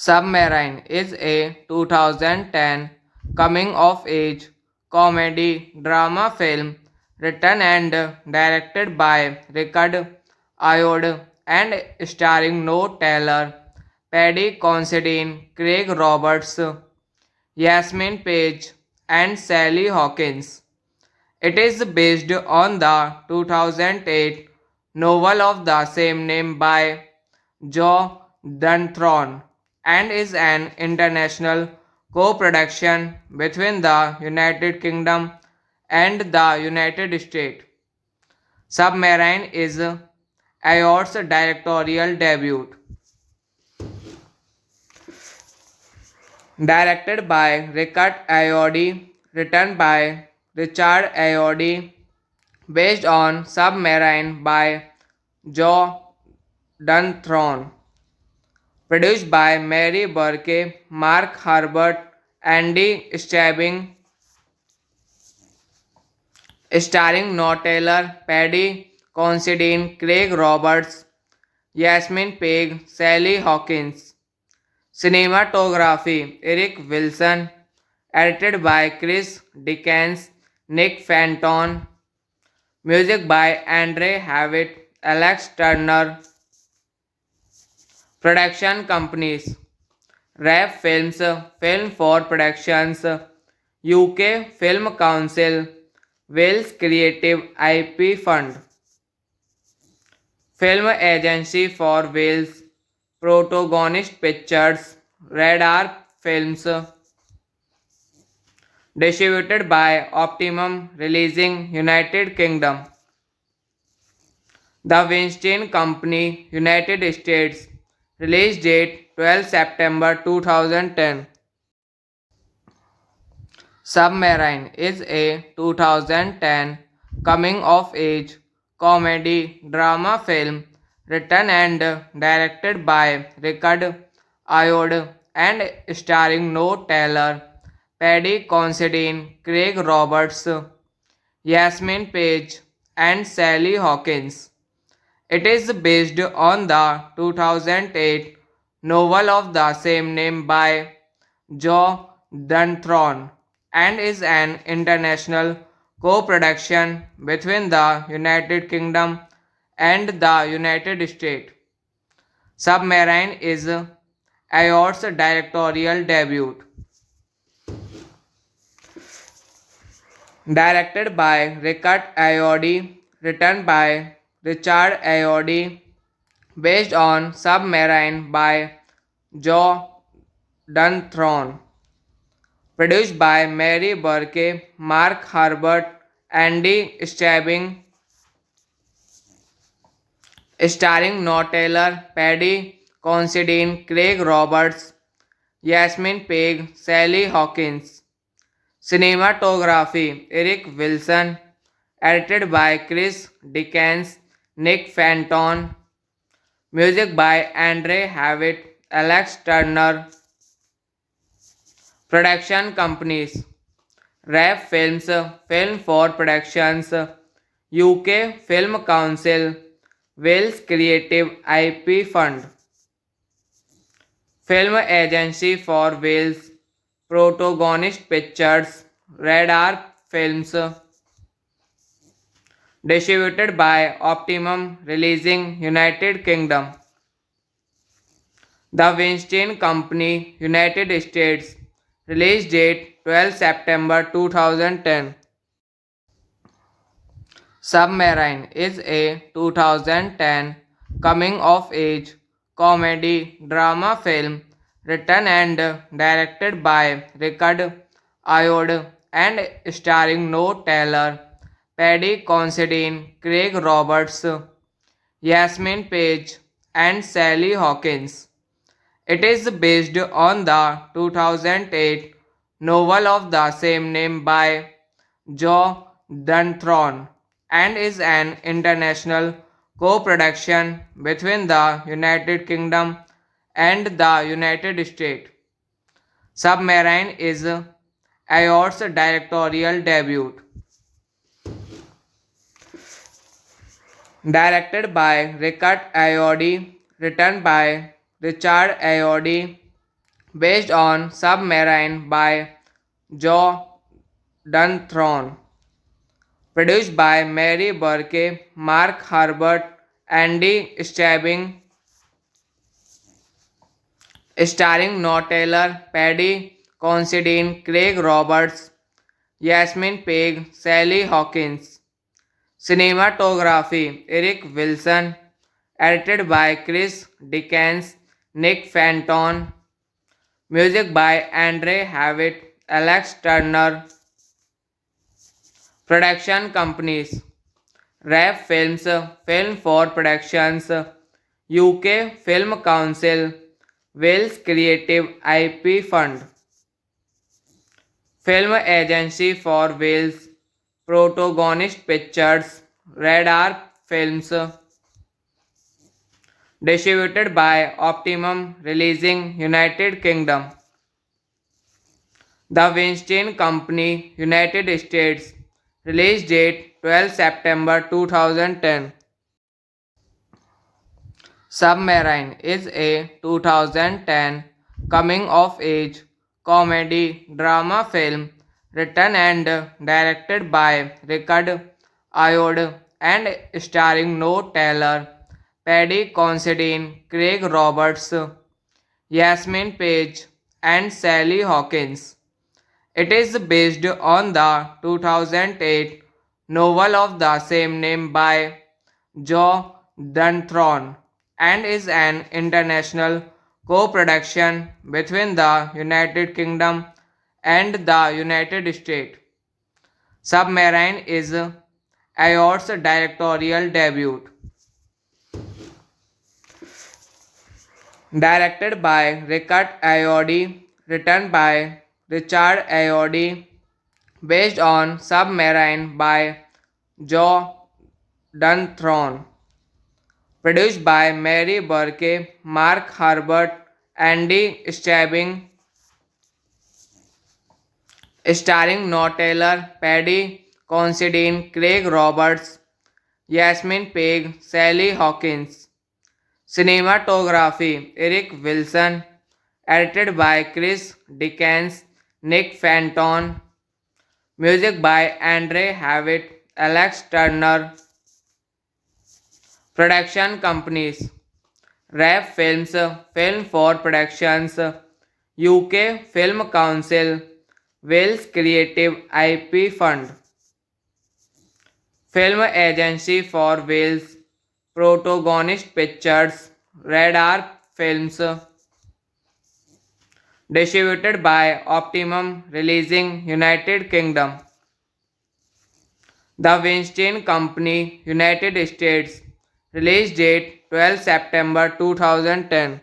Submarine is a 2010 coming of age comedy drama film written and directed by Richard Ayoade and starring Noah Taylor, Paddy Considine, Craig Roberts, Yasmin Page, and Sally Hawkins. It is based on the 2008 novel of the same name by Joe Dunthorne and is an international co-production between the United Kingdom and the United States. Submarine is Ayoade's directorial debut. Directed by Richard Ayoade, written by Richard Ayoade, based on Submarine by Joe Dunthorne. Produced by Mary Burke, Mark Herbert, Andy Stabbing, starring Noah Taylor, Paddy Considine, Craig Roberts, Yasmin Peg, Sally Hawkins. Cinematography Eric Wilson, edited by Chris Dickens, Nick Fenton. Music by Andre Havitt, Alex Turner. Production companies RAP Films, Film for Productions, UK Film Council, Wales Creative IP Fund, Film Agency for Wales, Protagonist Pictures, Radar Films, distributed by Optimum Releasing United Kingdom, The Weinstein Company, United States, release date 12 September 2010. Submarine is a 2010 coming of age comedy drama film written and directed by Richard Ayoade and starring Noah Taylor, Paddy Considine, Craig Roberts, Yasmin Page, and Sally Hawkins. It is based on the 2008 novel of the same name by Joe Dunthorne and is an international co-production between the United Kingdom and the United States. Submarine is Ayoade's directorial debut. Directed by Richard Ayoade, written by Richard Ayoade, based on Submarine by Joe Dunthorne. Produced by Mary Burke, Mark Herbert, Andy Stabbing, starring Noah Taylor, Paddy Considine, Craig Roberts, Yasmin Peg, Sally Hawkins. Cinematography Eric Wilson. Edited by Chris Dickens, Nick Fenton. Music by Andre Havitt, Alex Turner. Production companies RAF Films, Film for Productions, UK Film Council, Wales Creative IP Fund, Film Agency for Wales, Protagonist Pictures, Red Arc Films, distributed by Optimum Releasing United Kingdom, The Weinstein Company, United States, release date 12 September 2010. Submarine is a 2010 coming of age comedy drama film written and directed by Richard Ayoade and starring Noah Taylor, Paddy Considine, Craig Roberts, Yasmin Page, and Sally Hawkins. It is based on the 2008 novel of the same name by Joe Dunthorne and is an international co-production between the United Kingdom and the United States. Submarine is Ayoade's directorial debut. Directed by Richard Ayoade, written by Richard Ayoade, based on Submarine by Joe Dunthorne. Produced by Mary Burke, Mark Herbert, Andy Stabbing, starring Noah Taylor, Paddy Considine, Craig Roberts, Yasmin Peg, Sally Hawkins. Cinematography Eric Wilson. Edited by Chris Dickens, Nick Fenton. Music by Andre Havitt, Alex Turner. Production companies RAF Films, Film for Productions, UK Film Council, Wales Creative IP Fund, Film Agency for Wales, Protagonist Pictures, Red Arc Films, distributed by Optimum Releasing United Kingdom, The Weinstein Company, United States, release date 12 September 2010. Submarine is a 2010 coming of age comedy drama film written and directed by Richard Ayoade and starring Noah Taylor, Paddy Considine, Craig Roberts, Yasmin Page, and Sally Hawkins. It is based on the 2008 novel of the same name by Joe Dunthorne and is an international co-production between the United Kingdom and the United States. Submarine is Ayoade's directorial debut. Directed by Richard Ayoade, written by Richard Ayoade, based on Submarine by Joe Dunthorne. Produced by Mary Burke, Mark Herbert, Andy Stabbing, starring Noah Taylor, Paddy Considine, Craig Roberts, Yasmin Peg, Sally Hawkins. Cinematography Eric Wilson. Edited by Chris Dickens, Nick Fenton. Music by Andre Havitt, Alex Turner. Production companies RAF Films, Film for Productions, UK Film Council, Wales Creative IP Fund, Film Agency for Wales, Protagonist Pictures, Red Arc Films, distributed by Optimum Releasing United Kingdom, The Weinstein Company, United States, release date 12 September 2010.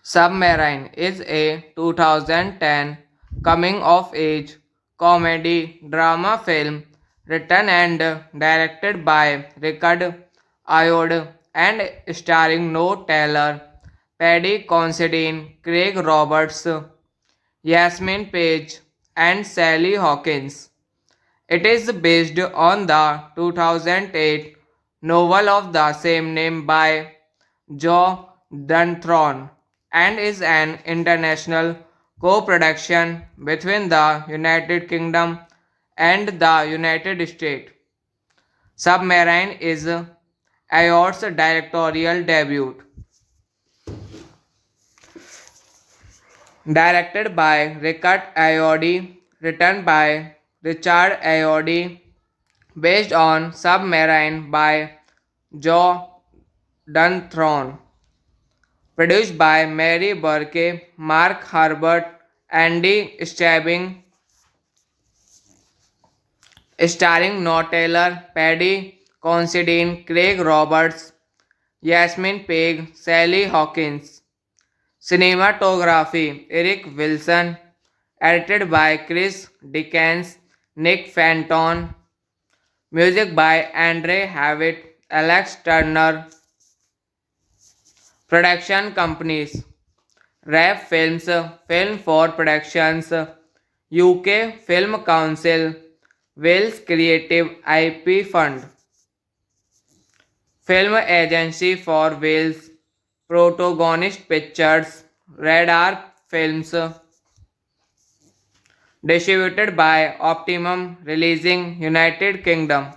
Submarine is a 2010 coming of age comedy drama film written and directed by Richard Ayoade and starring Noah Taylor, Paddy Considine, Craig Roberts, Yasmin Page, and Sally Hawkins. It is based on the 2008 novel of the same name by Joe Dunthorne and is an international co-production between the United Kingdom and the United States. Submarine is Ayoade's directorial debut. Directed by Richard Ayoade, written by Richard Ayoade, based on Submarine by Joe Dunthorne, produced by Mary Burke, Mark Herbert, Andy Stabbing, starring Noah Taylor, Paddy Considine, Craig Roberts, Yasmin Peg, Sally Hawkins. Cinematography Eric Wilson, edited by Chris Dickens, Nick Fenton, music by Andre Havitt, Alex Turner, production companies RAF Films, Film for Productions, UK Film Council, Wales Creative IP Fund, Film Agency for Wales, Protagonist Pictures, Radar Films, distributed by Optimum Releasing United Kingdom.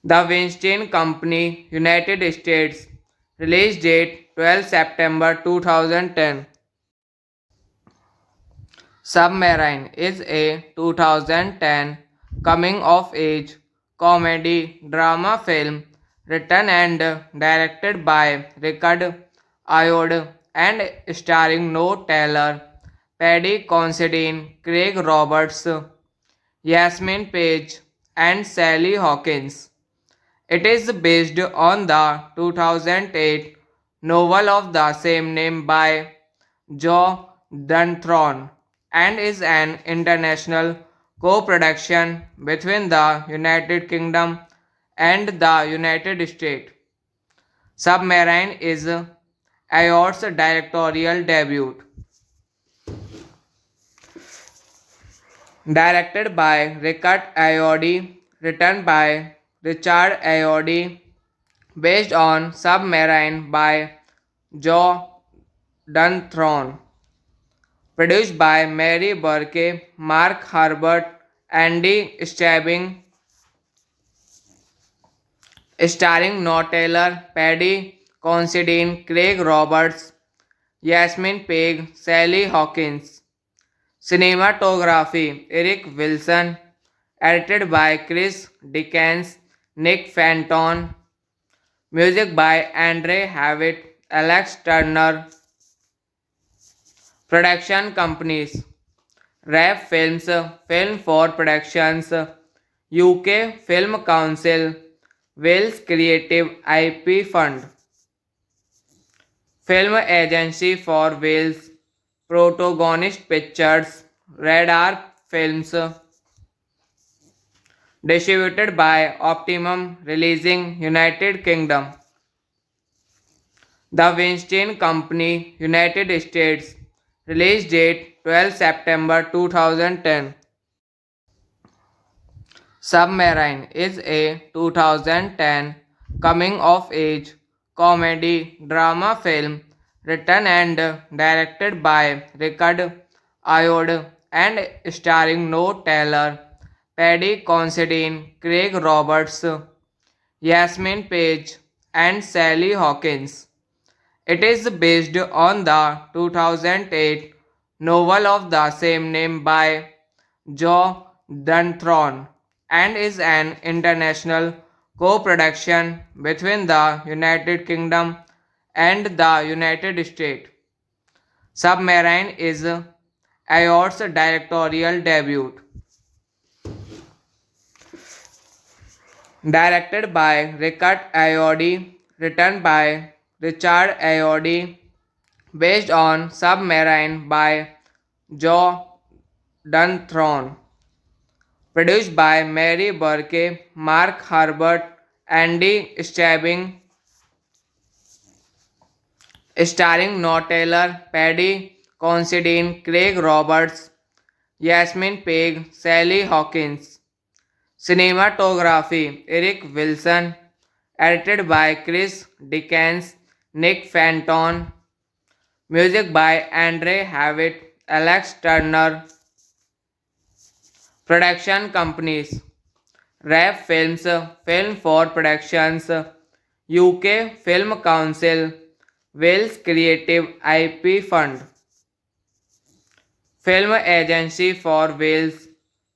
The Weinstein Company, United States. Release date 12 September 2010. Submarine is a 2010 coming of age comedy drama film written and directed by Richard Ayoade and starring Noah Taylor, Paddy Considine, Craig Roberts, Yasmin Page, and Sally Hawkins. It is based on the 2008 novel of the same name by Joe Dunthorne and is an international co-production between the United Kingdom and the United States. Submarine is Ayoade's directorial debut. Directed by Richard Ayoade, written by Richard Ayoade, based on Submarine by Joe Dunthorne, produced by Mary Burke, Mark Herbert, Andy Stabbing, starring Noah Taylor, Paddy Considine, Craig Roberts, Yasmin Peg, Sally Hawkins. Cinematography Eric Wilson, edited by Chris Dickens, Nick Fenton, music by Andre Havitt, Alex Turner, production companies RAF Films, Film for Productions, UK Film Council, Wales Creative IP Fund, Film Agency for Wales, Protagonist Pictures, Radar Films, distributed by Optimum Releasing United Kingdom. The Weinstein Company, United States. Release date 12 September 2010. Submarine is a 2010 coming of age comedy drama film written and directed by Richard Ayoade and starring Noah Taylor, Paddy Considine, Craig Roberts, Yasmin Page, and Sally Hawkins. It is based on the 2008 novel of the same name by Joe Dunthorne and is an international co-production between the United Kingdom and the United States. Submarine is Ayoade's directorial debut. Directed by Richard Ayoade, written by Richard Ayoade, based on Submarine by Joe Dunthorne. Produced by Mary Burke, Mark Herbert, Andy Stabbing, starring Noah Taylor, Paddy Considine, Craig Roberts, Yasmin Peg, Sally Hawkins. Cinematography Eric Wilson. Edited by Chris Dickens, Nick Fenton. Music by Andre Havitt, Alex Turner. Production companies RAF Films, Film for Productions, UK Film Council, Wales Creative IP Fund, Film Agency for Wales,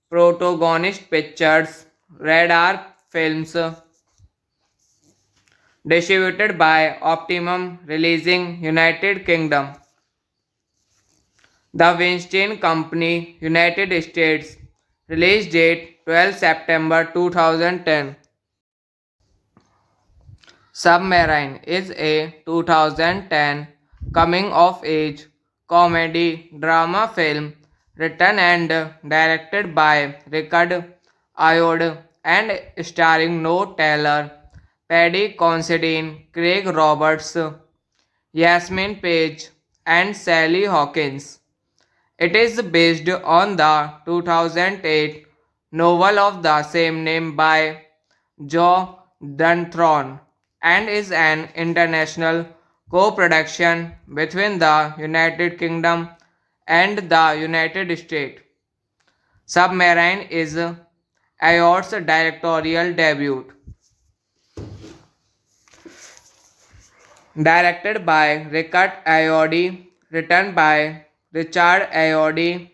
Protagonist Pictures, Radar Films, distributed by Optimum Releasing United Kingdom, The Weinstein Company, United States, release date 12 September 2010. Submarine is a 2010 coming of age comedy drama film written and directed by Richard Ayoade and starring Noah Taylor, Paddy Considine, Craig Roberts, Yasmin Page, and Sally Hawkins. It is based on the 2008 novel of the same name by Joe Dunthorne and is an international co-production between the United Kingdom and the United States. Submarine is Ayoade's directorial debut. Directed by Richard Ayoade, written by Richard Ayoade,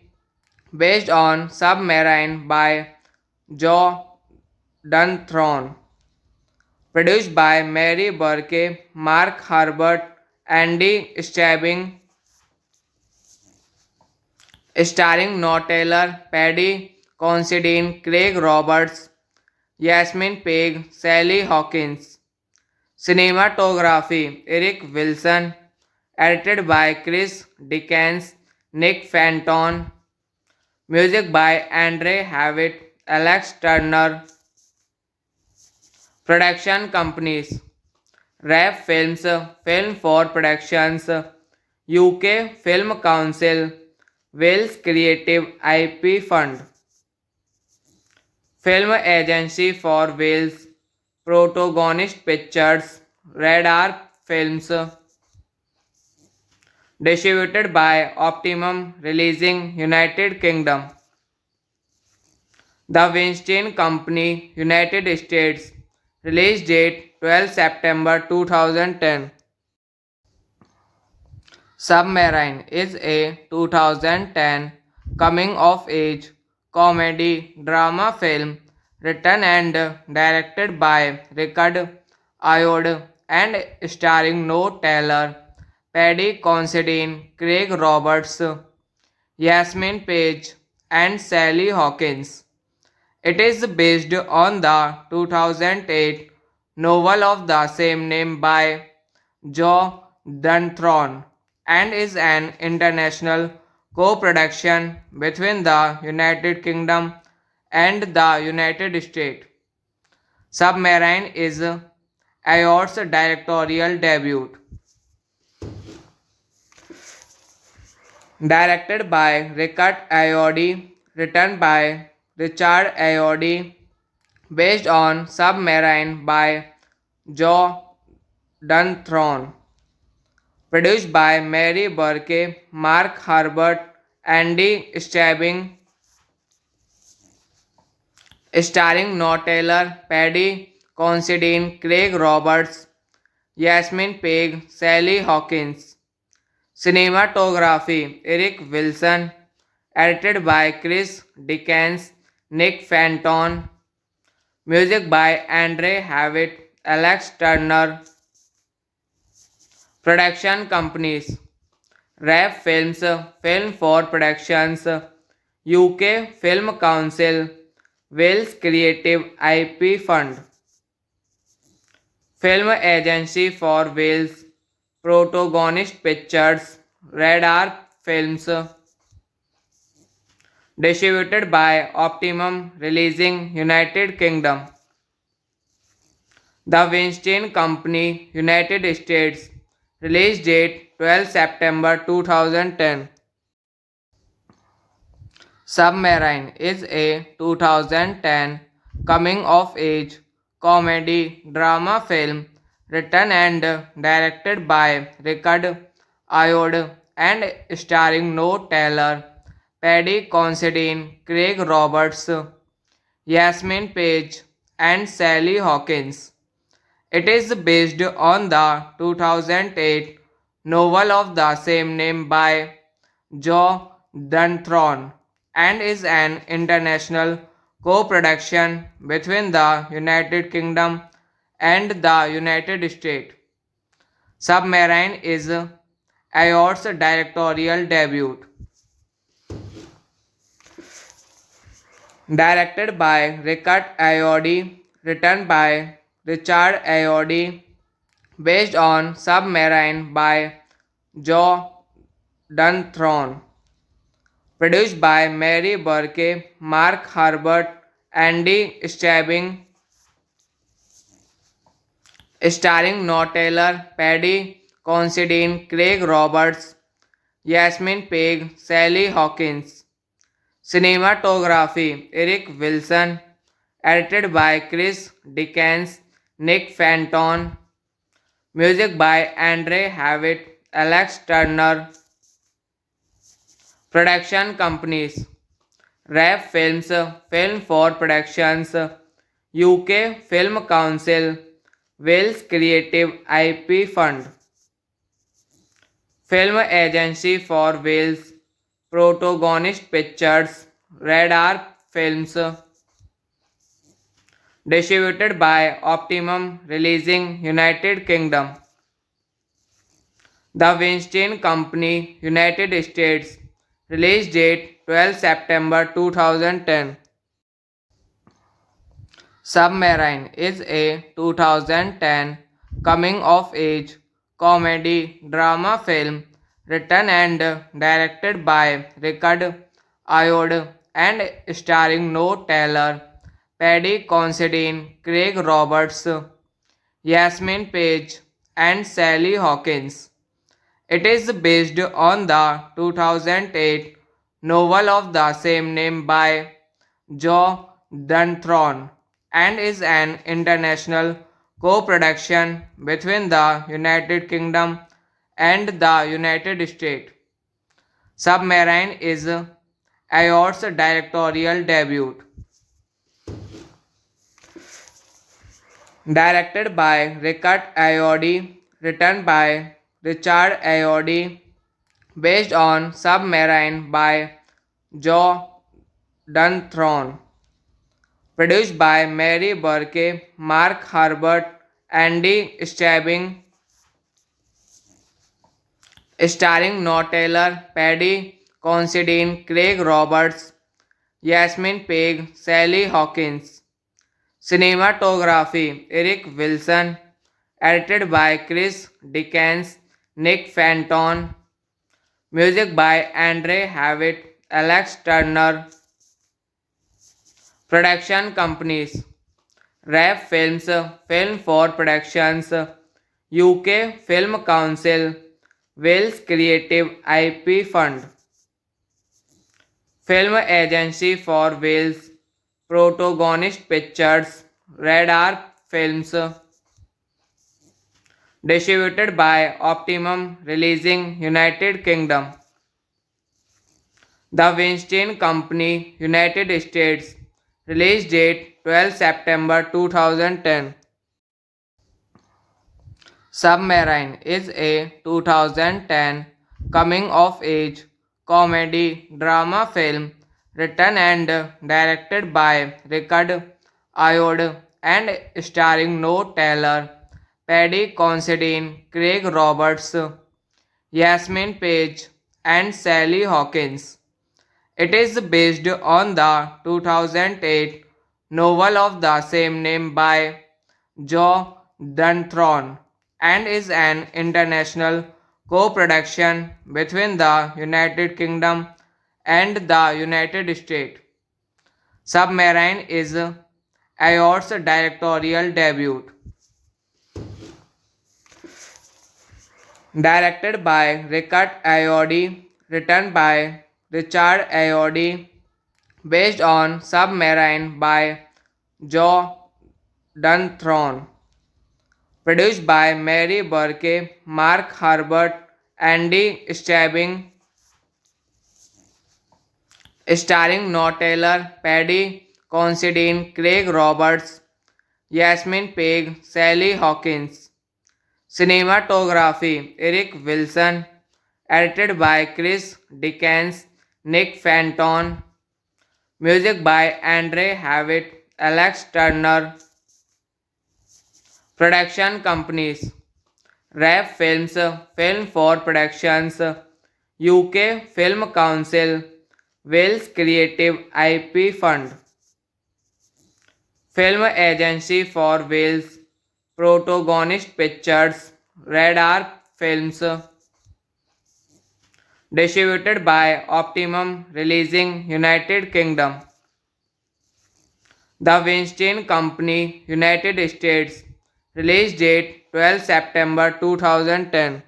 based on Submarine by Joe Dunthorne. Produced by Mary Burke, Mark Herbert, Andy Stabbing, starring Noah Taylor, Paddy Considine, Craig Roberts, Yasmin Peg, Sally Hawkins. Cinematography Eric Wilson. Edited by Chris Dickens, Nick Fenton. Music by Andre Havitt, Alex Turner. Production companies RAF Films, Film for Productions, UK Film Council, Wales Creative IP Fund, Film Agency for Wales, Protagonist Pictures, Radar Films, distributed by Optimum Releasing United Kingdom, The Weinstein Company, United States, release date 12 September 2010. Submarine is a 2010 coming of age comedy drama film written and directed by Richard Ayoade and starring Noah Taylor, Paddy Considine, Craig Roberts, Yasmin Page, and Sally Hawkins. It is based on the 2008 novel of the same name by Joe Dunthorne and is an international co-production between the United Kingdom and the United States. Submarine is Ayoade's directorial debut. Directed by Richard Ayoade, written by Richard Ayoade, based on Submarine by Joe Dunthorne. Produced by Mary Burke, Mark Herbert, Andy Stabbing, starring Noah Taylor, Paddy Considine, Craig Roberts, Yasmin Peg, Sally Hawkins. Cinematography Eric Wilson. Edited by Chris Dickens, Nick Fenton. Music by Andre Havitt, Alex Turner. Production companies RAF Films, Film for Productions, UK Film Council, Wales Creative IP Fund, Film Agency for Wales, Protagonist Pictures, Radar Films, Distributed by Optimum Releasing United Kingdom. The Weinstein Company, United States. Release date 12 September 2010. Submarine is a 2010 coming of age comedy drama film written and directed by Richard Ayoade and starring Noah Taylor, Paddy Considine, Craig Roberts, Yasmin Page, and Sally Hawkins. It is based on the 2008 novel of the same name by Joe Dunthorne and is an international co-production between the United Kingdom and the United States. Submarine is Ayoade's directorial debut. Directed by Richard Ayoade, written by Richard Ayoade, based on Submarine by Joe Dunthorne. Produced by Mary Burke, Mark Herbert, Andy Stabbing, starring Noah Taylor, Paddy Considine, Craig Roberts, Yasmin Peg, Sally Hawkins. Cinematography Eric Wilson, edited by Chris Dickens, Nick Fenton. Music by Andre Havitt, Alex Turner. Production companies RAF Films, Film for Productions, UK Film Council, Wales Creative IP Fund, Film Agency for Wales, Protagonist Pictures, Radar Films, distributed by Optimum Releasing United Kingdom. The Weinstein Company, United States. Release date 12 September 2010. Submarine is a 2010 coming of age comedy drama film written and directed by Richard Ayoade and starring Noah Taylor, Paddy Considine, Craig Roberts, Yasmin Page, and Sally Hawkins. It is based on the 2008 novel of the same name by Joe Dunthorne and is an international co-production between the United Kingdom and the United States. Submarine is Ayoade's directorial debut. Directed by Richard Ayoade, written by Richard Ayoade, based on Submarine by Joe Dunthorne. Produced by Mary Burke, Mark Herbert, Andy Stabbing, starring Noah Taylor, Paddy Considine, Craig Roberts, Yasmin Peg, Sally Hawkins. Cinematography Eric Wilson, edited by Chris Dickens, Nick Fenton. Music by Andre Havitt, Alex Turner. Production companies RAF Films, Film for Productions, UK Film Council, Wales Creative IP Fund, Film Agency for Wales, Protagonist Pictures, Radar Films, distributed by Optimum Releasing United Kingdom. The Weinstein Company, United States. Release date 12 September 2010. Submarine is a 2010 coming of age comedy drama film written and directed by Richard Ayoade and starring Noah Taylor, Paddy Considine, Craig Roberts, Yasmin Page, and Sally Hawkins. It is based on the 2008 novel of the same name by Joe Dunthorne and is an international co-production between the United Kingdom and the United States. Submarine is Ayor's directorial debut. Directed by Richard Ayoade, written by Richard Ayoade, based on Submarine by Joe Dunthorne, produced by Mary Burke, Mark Herbert, Andy Stabbing, starring Noah Taylor, Paddy Considine, Craig Roberts, Yasmin Peg, Sally Hawkins. Cinematography Eric Wilson, edited by Chris Dickens, Nick Fenton, music by Andre Havitt, Alex Turner, production companies RAF Films, Film for Productions, UK Film Council, Wales Creative IP Fund, Film Agency for Wales, Protagonist Pictures, Radar Films, distributed by Optimum Releasing United Kingdom. The Weinstein Company, United States. Release date 12 September 2010.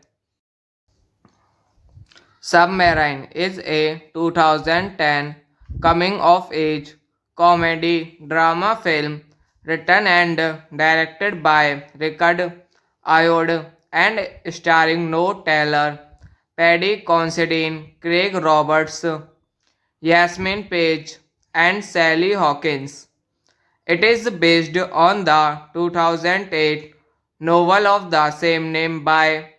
Submarine is a 2010 coming of age comedy drama film written and directed by Richard Ayoade and starring Noah Taylor, Paddy Considine, Craig Roberts, Yasmin Page, and Sally Hawkins. It is based on the 2008 novel of the same name by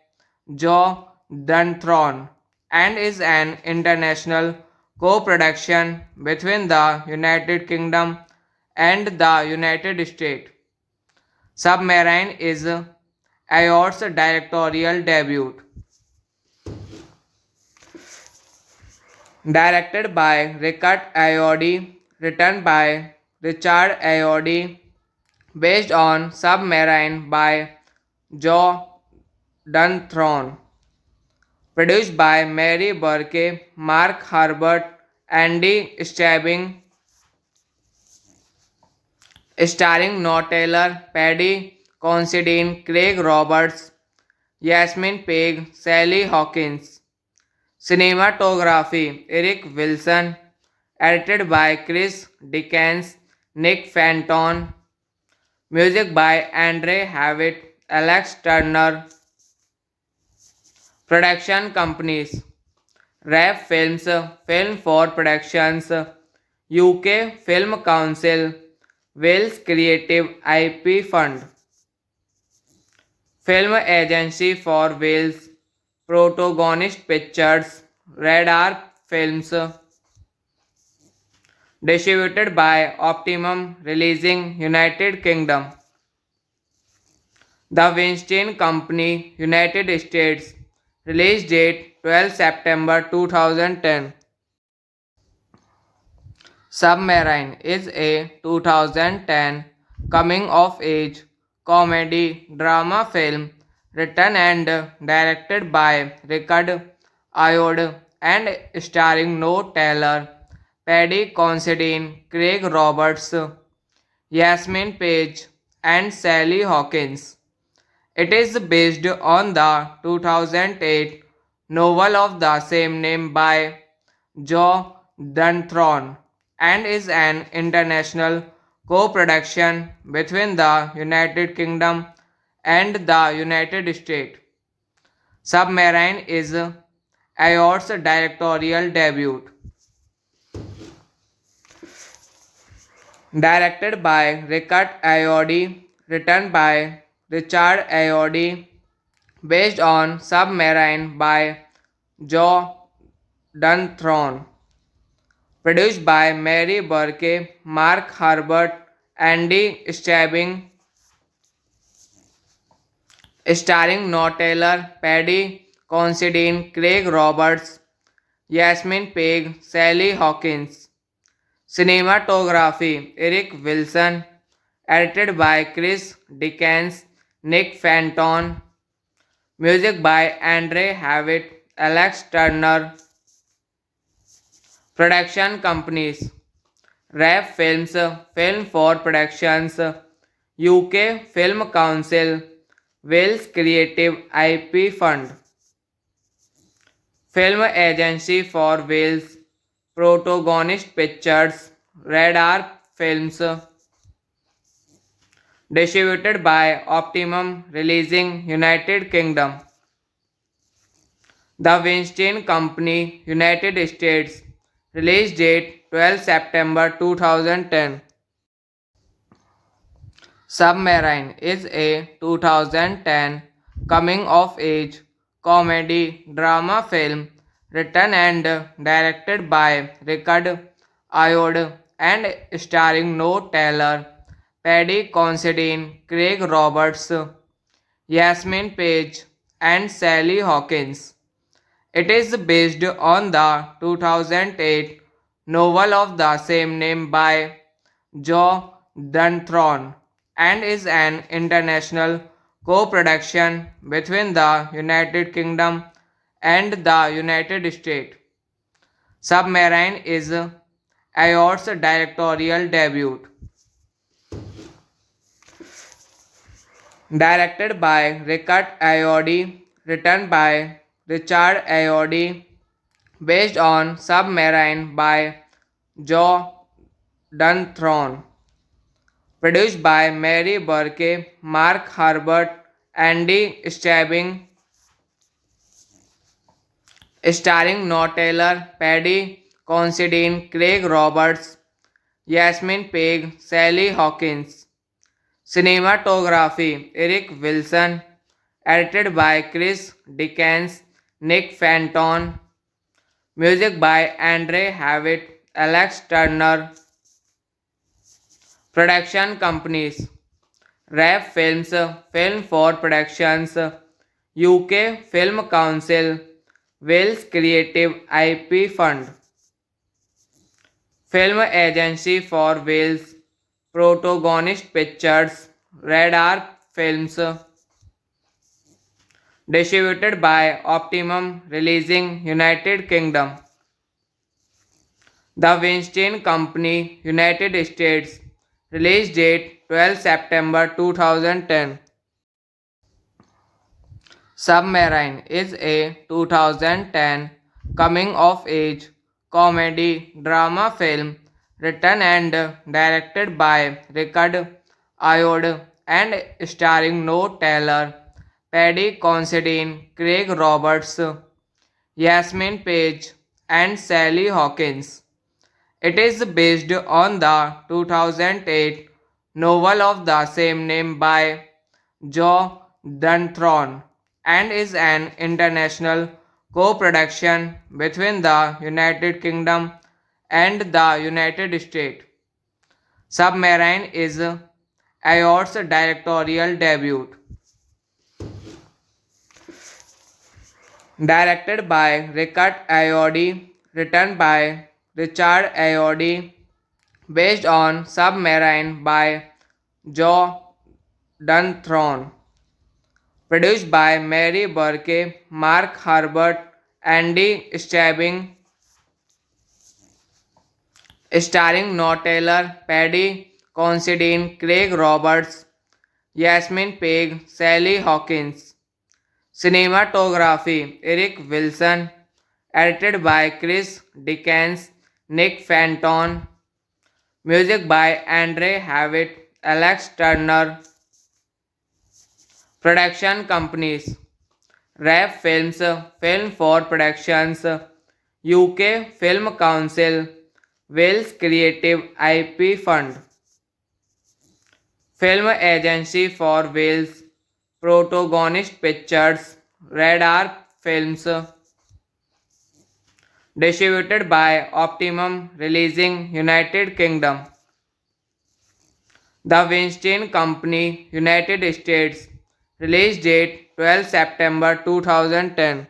Joe Dunthorne and is an international co-production between the United Kingdom and the United States. Submarine is Ayor's directorial debut. Directed by Richard Ayoade, written by Richard Ayoade, based on Submarine by Joe Dunthorne, produced by Mary Burke, Mark Herbert, Andy Stabbing, starring Noah Taylor, Paddy Considine, Craig Roberts, Yasmin Peg, Sally Hawkins. Cinematography Eric Wilson, edited by Chris Dickens, Nick Fenton, music by Andre Havitt, Alex Turner, production companies RAF Films, Film for Productions, UK Film Council, Wales Creative IP Fund, Film Agency for Wales, Protagonist Pictures, Radar Films, distributed by Optimum Releasing United Kingdom. The Weinstein Company, United States. Release date 12 September 2010. Submarine is a 2010 coming of age comedy drama film written and directed by Richard Ayoade and starring Noah Taylor, Paddy Considine, Craig Roberts, Yasmin Page, and Sally Hawkins. It is based on the 2008 novel of the same name by Joe Dunthorne and is an international co-production between the United Kingdom and the United States. Submarine is Ayor's directorial debut. Directed by Richard Ayoade, written by Richard Ayoade, based on Submarine by Joe Dunthorne, produced by Mary Burke, Mark Herbert, Andy Stabbing, starring Noah Taylor, Paddy Considine, Craig Roberts, Yasmin Peg, Sally Hawkins. Cinematography Eric Wilson, edited by Chris Dickens, Nick Fenton, music by Andre Havitt, Alex Turner, Production companies: RAF Films, Film for Productions, UK Film Council, Wales Creative IP Fund, Film Agency for Wales, Protagonist Pictures, Radar Films, distributed by Optimum Releasing, United Kingdom. The Weinstein Company, United States. Release date 12 September 2010. Submarine is a 2010 coming of age comedy drama film written and directed by Richard Ayoade and starring Noah Taylor, Paddy Considine, Craig Roberts, Yasmin Page, and Sally Hawkins. It is based on the 2008 novel of the same name by Joe Dunthorne and is an international co-production between the United Kingdom and the United States. Submarine is Ayoade's directorial debut. Directed by Richard Ayoade, written by Richard Ayoade, based on Submarine by Joe Dunthorne, produced by Mary Burke, Mark Herbert, Andy Stabbing, starring Noah Taylor, Paddy Considine, Craig Roberts, Yasmin Peg, Sally Hawkins. Cinematography: Eric Wilson, edited by Chris Dickens, Nick Fenton, music by Andre Havitt, Alex Turner. Production companies: RAF Films, Film for Productions, UK Film Council, Wales Creative IP Fund, Film Agency for Wales, Protagonist Pictures, Radar Films, distributed by Optimum Releasing, United Kingdom. The Weinstein Company, United States. Release date 12 September 2010. Submarine is a 2010 coming of age comedy drama film written and directed by Richard Ayoade and starring Noah Taylor, Paddy Considine, Craig Roberts, Yasmin Page, and Sally Hawkins. It is based on the 2008 novel of the same name by Joe Dunthorne and is an international co-production between the United Kingdom and the United States. Submarine is Ayoade's directorial debut. Directed by Richard Ayoade, written by Richard Ayoade, based on Submarine by Joe Dunthorne, produced by Mary Burke, Mark Herbert, Andy Stabbing, starring Noah Taylor, Paddy Considine, Craig Roberts, Yasmin Peg, Sally Hawkins. Cinematography: Eric Wilson, edited by Chris Dickens, Nick Fenton, music by Andre Havitt, Alex Turner. Production companies: RAF Films, Film for Productions, UK Film Council, Wales Creative IP Fund, Film Agency for Wales, Protagonist Pictures, Radar Films, distributed by Optimum Releasing, United Kingdom. The Weinstein Company, United States. Release date 12 September 2010.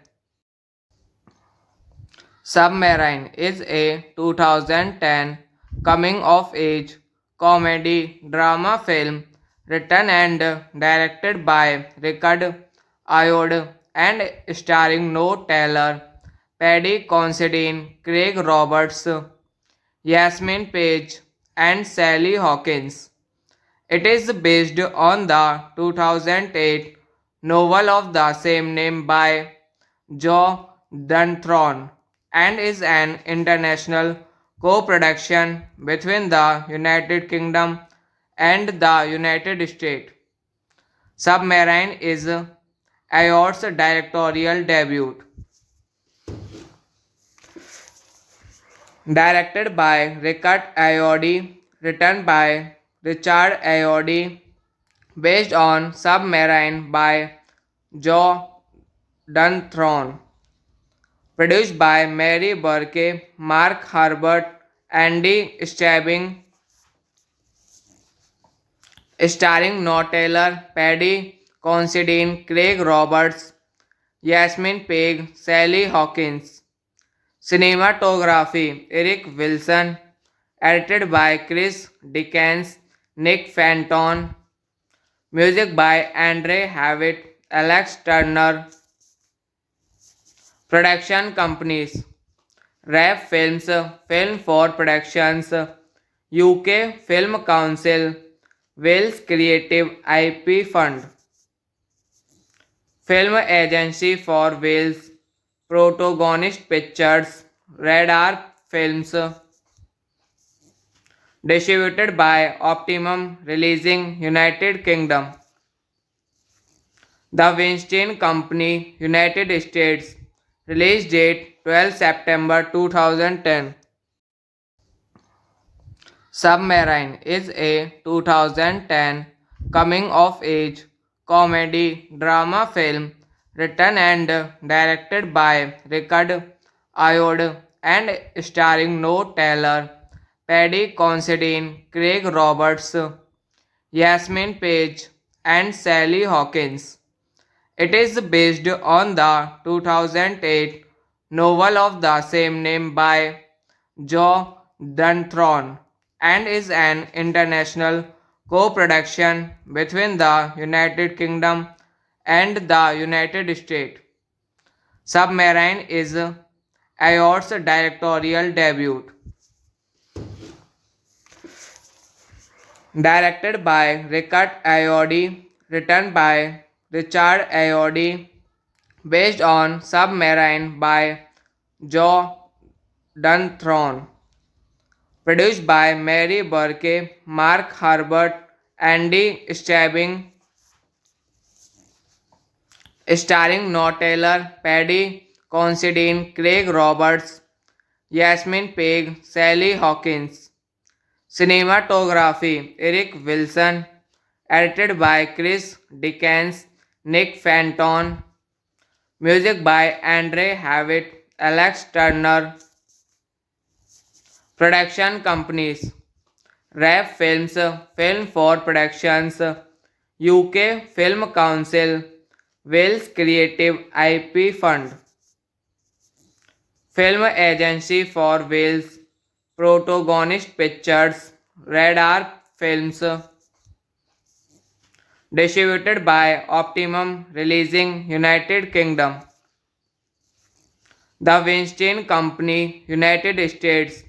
Submarine is a 2010 coming of age comedy drama film written and directed by Richard Ayoade and starring Noah Taylor, Paddy Considine, Craig Roberts, Yasmin Page, and Sally Hawkins. It is based on the 2008 novel of the same name by Joe Dunthorne and is an international co-production between the United Kingdom and the United States. Submarine is Ayor's directorial debut. Directed by Richard Ayoade, written by Richard Ayoade, based on Submarine by Joe Dunthorne, produced by Mary Burke, Mark Herbert, Andy Stabbing, starring Noah Taylor, Paddy Considine, Craig Roberts, Yasmin Peg, Sally Hawkins. Cinematography Eric Wilson, edited by Chris Dickens, Nick Fenton, music by Andre Havitt, Alex Turner, production companies RAF Films, Film for Productions, UK Film Council, Wales Creative IP Fund, Film Agency for Wales, Protagonist Pictures, Radar Films, distributed by Optimum Releasing United Kingdom, The Weinstein Company, United States, release date 12 September 2010. Submarine is a 2010 coming of age comedy drama film written and directed by Richard Ayoade and starring Noah Taylor, Paddy Considine, Craig Roberts, Yasmin Page, and Sally Hawkins. It is based on the 2008 novel of the same name by Joe Dunthorne and is an international co-production between the United Kingdom and the United States. Submarine is Ayor's directorial debut. Directed by Richard Ayoade, written by Richard Ayoade, based on Submarine by Joe Dunthorne, produced by Mary Burke, Mark Herbert, Andy Stabbing, starring Noah Taylor, Paddy Considine, Craig Roberts, Yasmin Peg, Sally Hawkins. Cinematography Eric Wilson, edited by Chris Dickens, Nick Fenton, music by Andre Havitt, Alex Turner, production companies RAF Films, Film for Productions, UK Film Council, Wales Creative IP Fund, Film Agency for Wales, Protagonist Pictures, Radar Films, distributed by Optimum Releasing United Kingdom, The Weinstein Company, United States,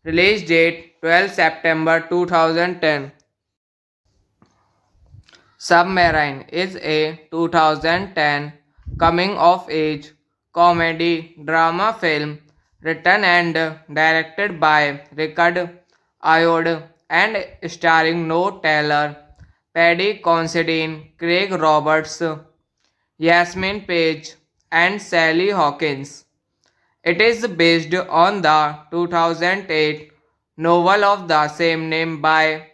release date 12 September 2010. Submarine is a 2010 coming of age comedy drama film written and directed by Richard Ayoade and starring Noah Taylor, Paddy Considine, Craig Roberts, Yasmin Page, and Sally Hawkins. It is based on the 2008 novel of the same name by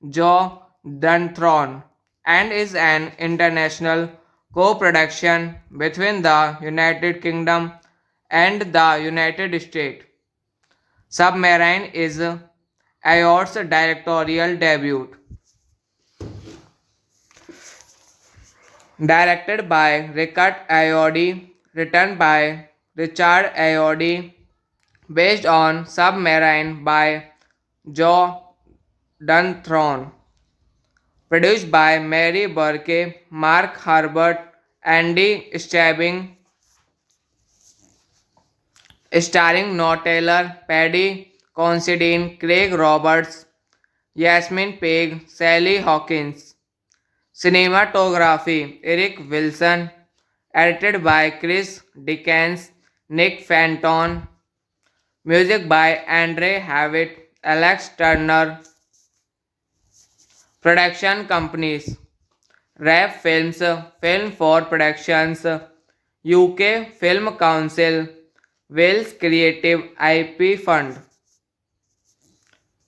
Joe Dunthorne and is an international co-production between the United Kingdom and the United States. Submarine is Ayor's directorial debut. Directed by Richard Ayoade, written by Richard Ayoade, based on Submarine by Joe Dunthorne, produced by Mary Burke, Mark Herbert, Andy Stabbing, starring Noah Taylor, Paddy Considine, Craig Roberts, Yasmin Peg, Sally Hawkins. Cinematography Eric Wilson, edited by Chris Dickens, Nick Fenton, music by Andre Havitt, Alex Turner, production companies RAF Films, Film for Productions, UK Film Council, Wales Creative IP Fund,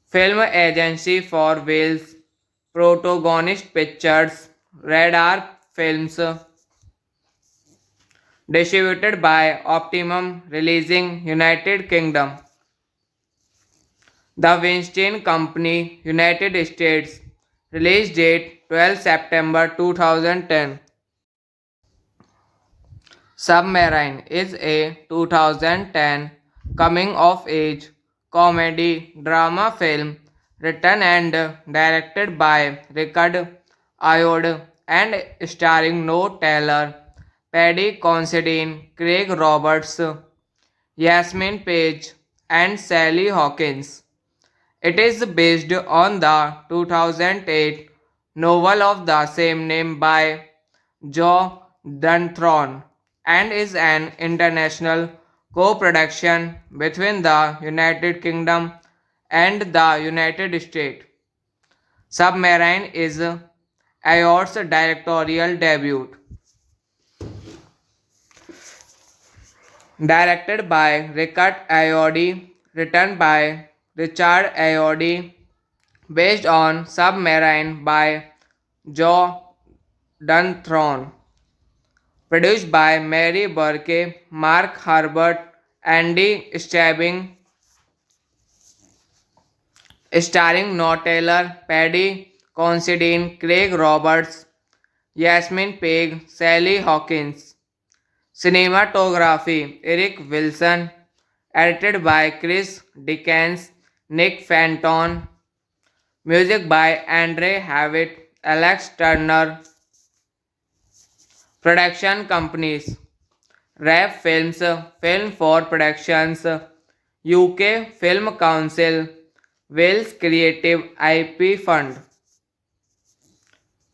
Film Agency for Wales, Protagonist Pictures, Radar Films, distributed by Optimum Releasing United Kingdom, The Weinstein Company, United States, release date 12 September 2010. Submarine is a 2010 coming of age comedy drama film written and directed by Richard Ayoade and starring Noah Taylor, Paddy Considine, Craig Roberts, Yasmin Page, and Sally Hawkins. It is based on the 2008 novel of the same name by Joe Dunthorne and is an international co-production between the United Kingdom and the United States. Submarine is Ayoade's directorial debut. Directed by Richard Ayoade, written by Richard Ayoade, based on Submarine by Joe Dunthorne. Produced by Mary Burke, Mark Herbert, Andy Stabbing, starring Noah Taylor, Paddy Considine, Craig Roberts, Yasmin Peg, Sally Hawkins. Cinematography Eric Wilson, edited by Chris Dickens, Nick Fenton, music by Andre Havitt, Alex Turner, production companies RAF Films, Film for Productions, UK Film Council, Wales Creative IP Fund,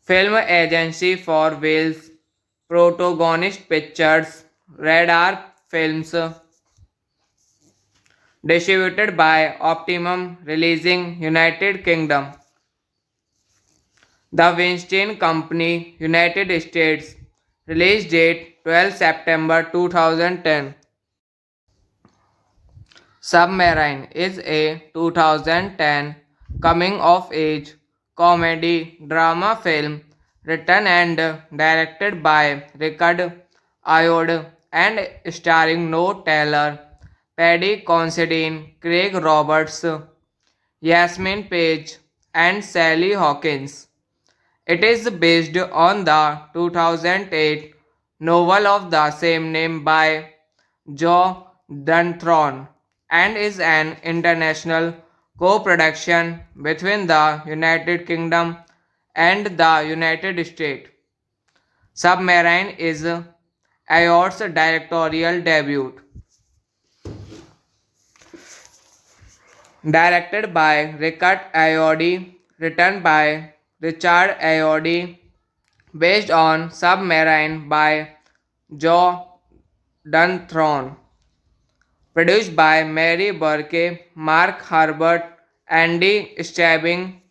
Film Agency for Wales, Protagonist Pictures, Radar Films, distributed by Optimum Releasing United Kingdom, The Weinstein Company, United States, release date 12 September 2010. Submarine is a 2010 coming of age comedy drama film written and directed by Richard Ayoade and starring Noah Taylor, Paddy Considine, Craig Roberts, Yasmin Page, and Sally Hawkins. It is based on the 2008 novel of the same name by Joe Dunthorne and is an international co-production between the United Kingdom and the United States. Submarine is Ayoade's directorial debut. Directed by Richard Ayoade, written by Richard Ayoade, based on Submarine by Joe Dunthorne. Produced by Mary Burke, Mark Herbert, Andy Stabbing,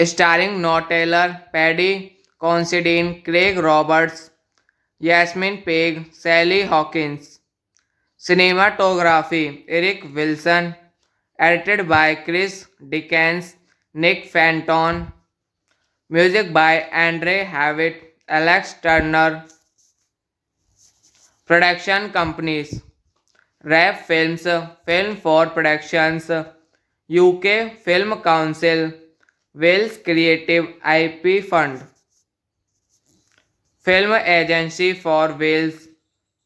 starring Noah Taylor, Paddy Considine, Craig Roberts, Yasmin Peg, Sally Hawkins. Cinematography Eric Wilson, edited by Chris Dickens, Nick Fenton, music by Andre Havitt, Alex Turner, production companies RAF Films, Film for Productions, UK Film Council, Wales Creative IP Fund, Film Agency for Wales,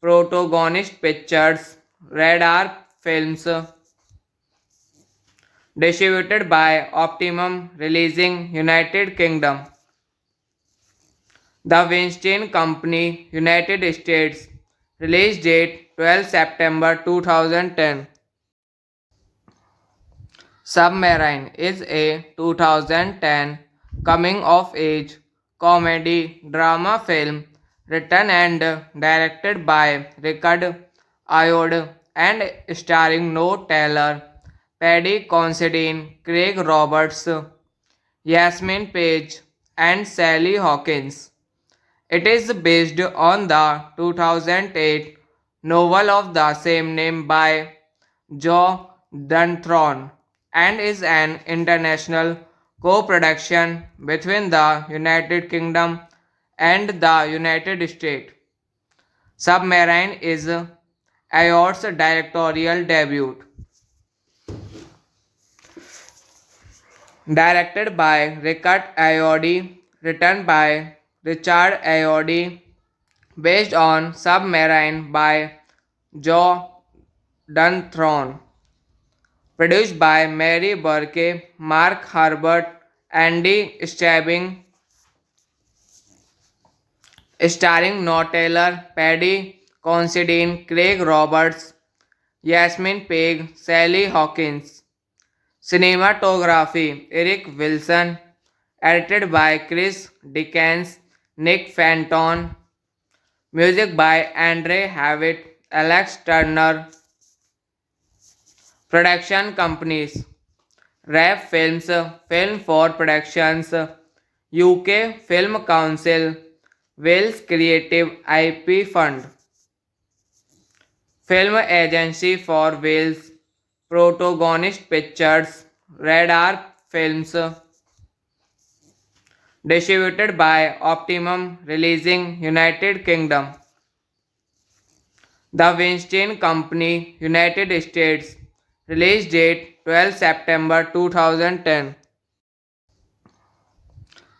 Protagonist Pictures, Radar Films, distributed by Optimum Releasing United Kingdom, The Weinstein Company, United States, Release date 12 September 2010. Submarine is a 2010 coming of age comedy drama film written and directed by Richard Ayoade and starring Noah Taylor, Paddy Considine, Craig Roberts, Yasmin Page, and Sally Hawkins. It is based on the 2008 novel of the same name by Joe Dunthorne and is an international co-production between the United Kingdom and the United States. Submarine is Ayoade's directorial debut. Directed by Richard Ayoade, written by Richard Ayoade, based on Submarine by Joe Dunthorne. Produced by Mary Burke, Mark Herbert, Andy Stabbing, starring Noah Taylor, Paddy Considine, Craig Roberts, Yasmin Peg, Sally Hawkins. Cinematography Eric Wilson, edited by Chris Dickens, Nick Fenton, music by Andre Havitt, Alex Turner, production companies RAF Films, Film for Productions, UK Film Council, Wales Creative IP Fund, Film Agency for Wales, Protagonist Pictures, Radar Films, distributed by Optimum Releasing United Kingdom, The Weinstein Company, United States, release date 12 September 2010.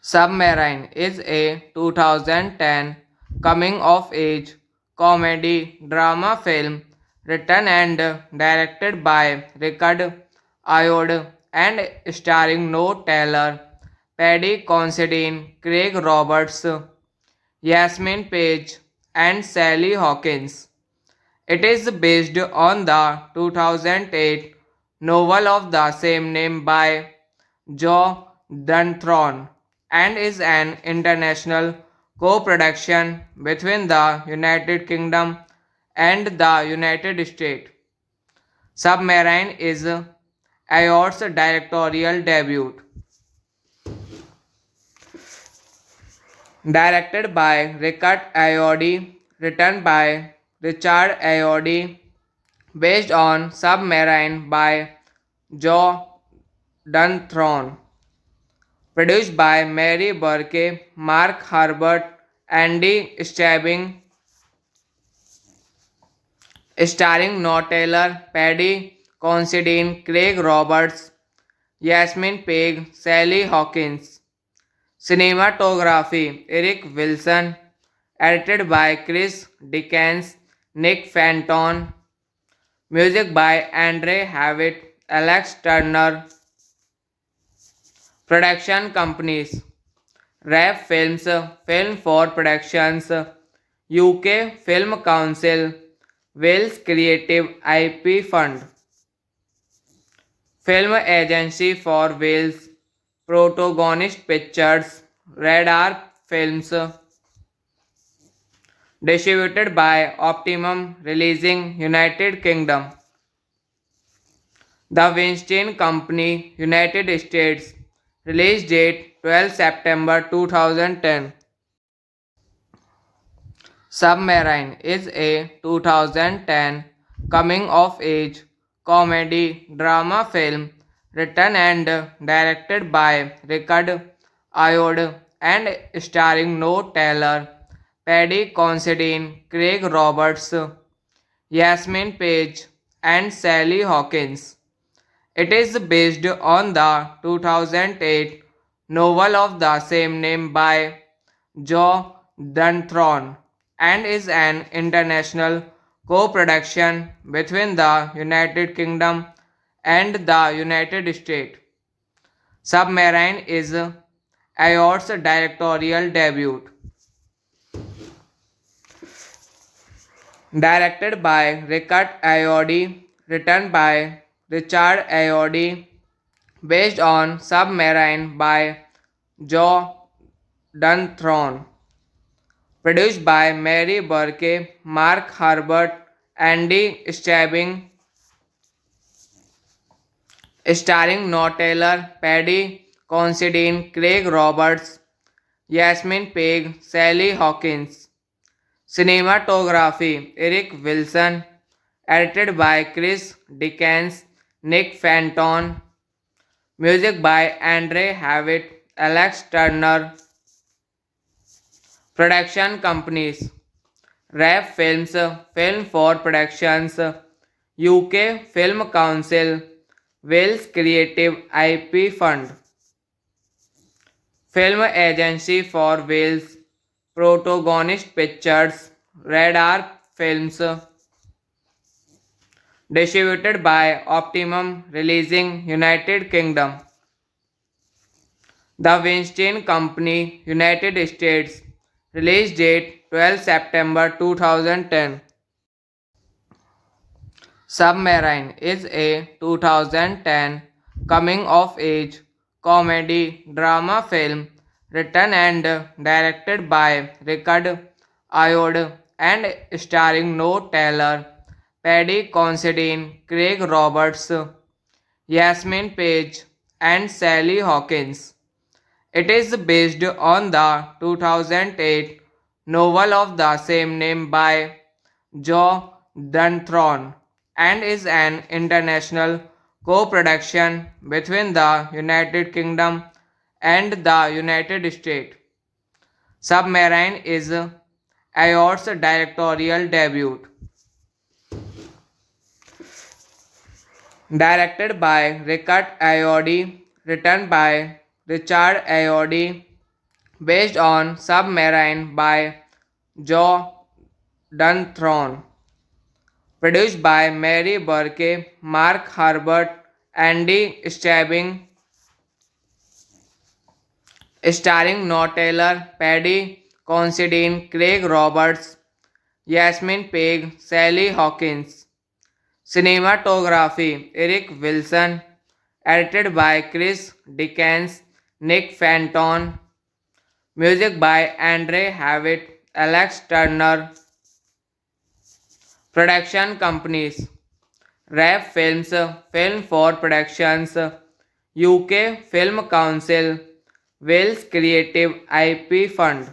Submarine is a 2010 coming of age comedy drama film written and directed by Richard Ayoade and starring Noah Taylor, Paddy Considine, Craig Roberts, Yasmin Page, and Sally Hawkins. It is based on the 2008 novel of the same name by Joe Dunthorne and is an international co-production between the United Kingdom and the United States. Submarine is Ayoade's directorial debut. Directed by Richard Ayoade, written by Richard Ayoade, based on Submarine by Joe Dunthorne. Produced by Mary Burke, Mark Herbert, Andy Stabbing, starring Noah Taylor, Paddy Considine, Craig Roberts, Yasmin Peg, Sally Hawkins. Cinematography Eric Wilson, edited by Chris Dickens, Nick Fenton, music by Andre Havitt, Alex Turner, production companies RAF Films, Film for Productions, UK Film Council, Wales Creative IP Fund, Film Agency for Wales, Protagonist Pictures, Radar Films, distributed by Optimum Releasing United Kingdom, The Weinstein Company, United States, release date 12 September 2010. Submarine is a 2010 coming of age comedy drama film written and directed by Richard Ayoade and starring Noah Taylor, Paddy Considine, Craig Roberts, Yasmin Page, and Sally Hawkins. It is based on the 2008 novel of the same name by Joe Dunthorne and is an international co-production between the United Kingdom and the United States. Submarine is Ayoade's directorial debut. Directed by Richard Ayoade, written by Richard Ayoade, based on Submarine by Joe Dunthorne, produced by Mary Burke, Mark Herbert, Andy Stabbing, starring Noah Taylor, Paddy Considine, Craig Roberts, Yasmin Peg, Sally Hawkins. Cinematography Eric Wilson, edited by Chris Dickens, Nick Fenton, music by Andre Havitt, Alex Turner, production companies RAF Films, Film for Productions, UK Film Council, Wales Creative IP Fund, Film Agency for Wales, Protagonist Pictures, Radar Films, distributed by Optimum Releasing United Kingdom. The Weinstein Company, United States. Release date 12 September 2010. Submarine is a 2010 coming of age comedy drama film written and directed by Richard Ayoade and starring Noah Taylor, Paddy Considine, Craig Roberts, Yasmin Page, and Sally Hawkins. It is based on the 2008 novel of the same name by Joe Dunthorne and is an international co-production between the United Kingdom and the United States. Submarine is Ayoade's directorial debut. Directed by Richard Ayoade, written by Richard Ayoade, based on Submarine by Joe Dunthorne, produced by Mary Burke, Mark Herbert, Andy Stabbing, starring Noah Taylor, Paddy Considine, Craig Roberts, Yasmin Peg, Sally Hawkins. Cinematography Eric Wilson, edited by Chris Dickens, Nick Fenton, music by Andre Havitt, Alex Turner, production companies RAF Films, Film for Productions, UK Film Council, Wales Creative IP Fund,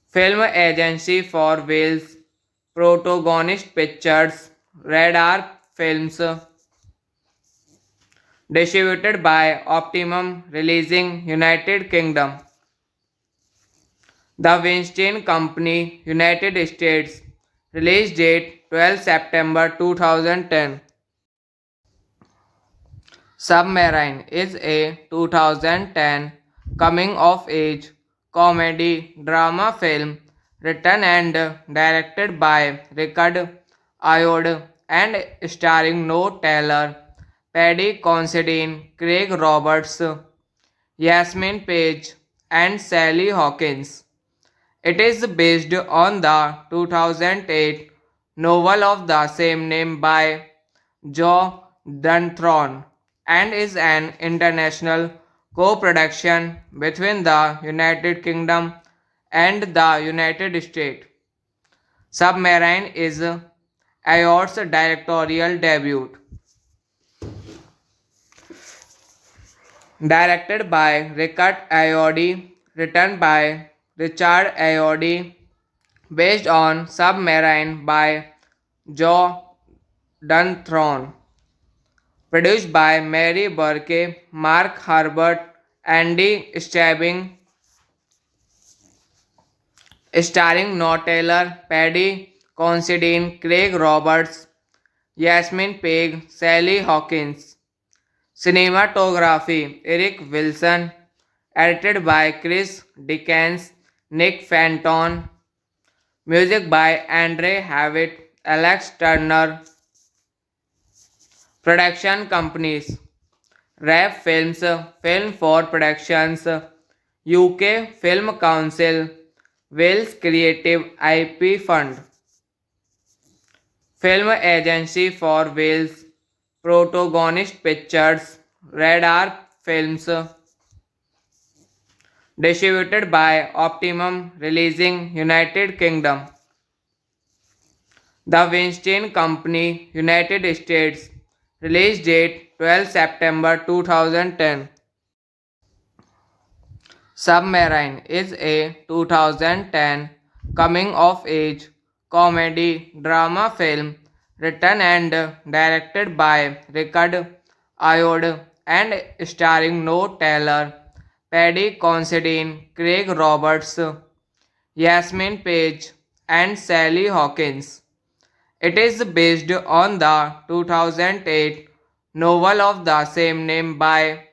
Film Agency for Wales, Protagonist Pictures, Radar Films, distributed by Optimum Releasing United Kingdom. The Weinstein Company, United States. Release date 12 September 2010. Submarine is a 2010 coming of age comedy drama film written and directed by Richard Ayoade and starring Noah Taylor, Paddy Considine, Craig Roberts, Yasmin Page, and Sally Hawkins. It is based on the 2008 novel of the same name by Joe Dunthorne and is an international co-production between the United Kingdom and the United States. Submarine is Ayoade's directorial debut. Directed by Richard Ayoade, written by Richard Ayoade, based on Submarine by Joe Dunthorne, produced by Mary Burke, Mark Herbert, Andy Stabbing, starring Noah Taylor, Paddy Considine, Craig Roberts, Yasmin Peg, Sally Hawkins. Cinematography Eric Wilson, edited by Chris Dickens, Nick Fenton, music by Andre Havitt, Alex Turner, production companies RAF Films, Film for Productions, UK Film Council, Wales Creative IP Fund, Film Agency for Wales, Protagonist Pictures, Red Arc Films, distributed by Optimum, releasing United Kingdom. The Weinstein Company, United States, release date 12 September 2010. Submarine is a 2010 coming of age comedy drama film written and directed by Richard Ayoade and starring Noah Taylor, Paddy Considine, Craig Roberts, Yasmin Page, and Sally Hawkins. It is based on the 2008 novel of the same name by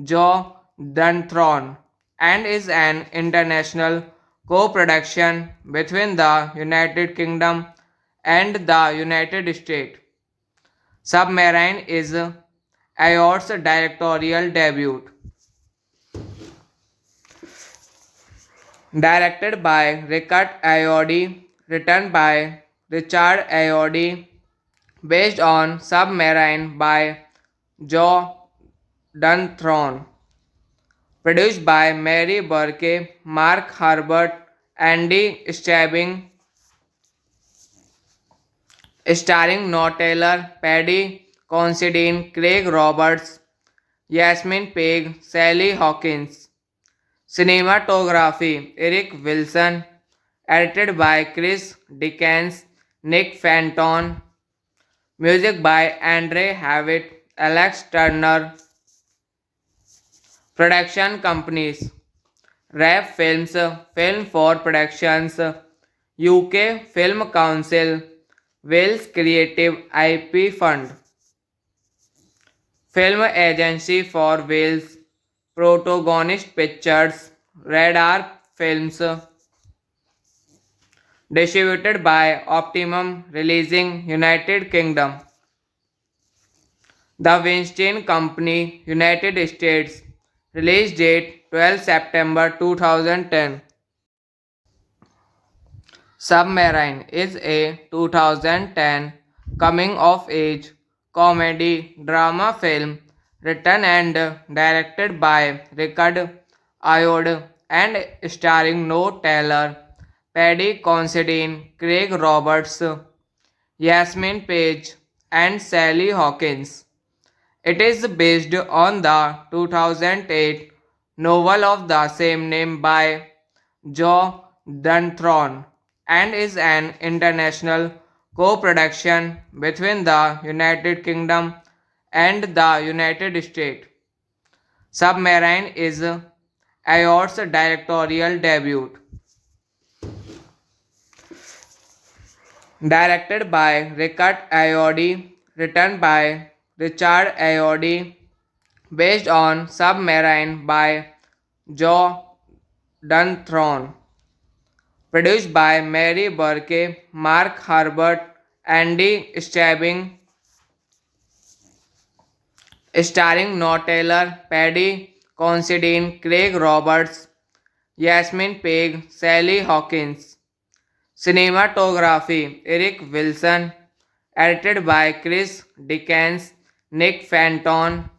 Joe Dunthorne and is an international co-production between the United Kingdom and the United States. Submarine is Ayoade's directorial debut. Directed by Richard Ayoade, written by Richard Ayoade, based on Submarine by Joe Dunthorne. Produced by Mary Burke, Mark Herbert, Andy Stabbing, starring Noah Taylor, Paddy Considine, Craig Roberts, Yasmin Peg, Sally Hawkins. Cinematography Eric Wilson, edited by Chris Dickens, Nick Fenton, music by Andre Havitt, Alex Turner. Production companies RAF Films, Film for Productions, UK Film Council, Wales Creative IP Fund. Film Agency for Wales, Protagonist Pictures, Red Arc Films, distributed by Optimum, releasing United Kingdom. The Weinstein Company, United States, release date 12 September 2010. Submarine is a 2010 coming of age comedy drama film written and directed by Richard Ayoade and starring Noah Taylor, Paddy Considine, Craig Roberts, Yasmin Page, and Sally Hawkins. It is based on the 2008 novel of the same name by Joe Dunthorne and is an international co-production between the United Kingdom and the United States. Submarine is Ayoade's directorial debut. Directed by Richard Ayoade, written by Richard Ayoade, based on Submarine by Joe Dunthorne. Produced by Mary Burke, Mark Herbert, Andy Stabbing, starring Noah Taylor, Paddy Considine, Craig Roberts, Yasmin Peg, Sally Hawkins. Cinematography Eric Wilson, edited by Chris Dickens, Nick Fenton,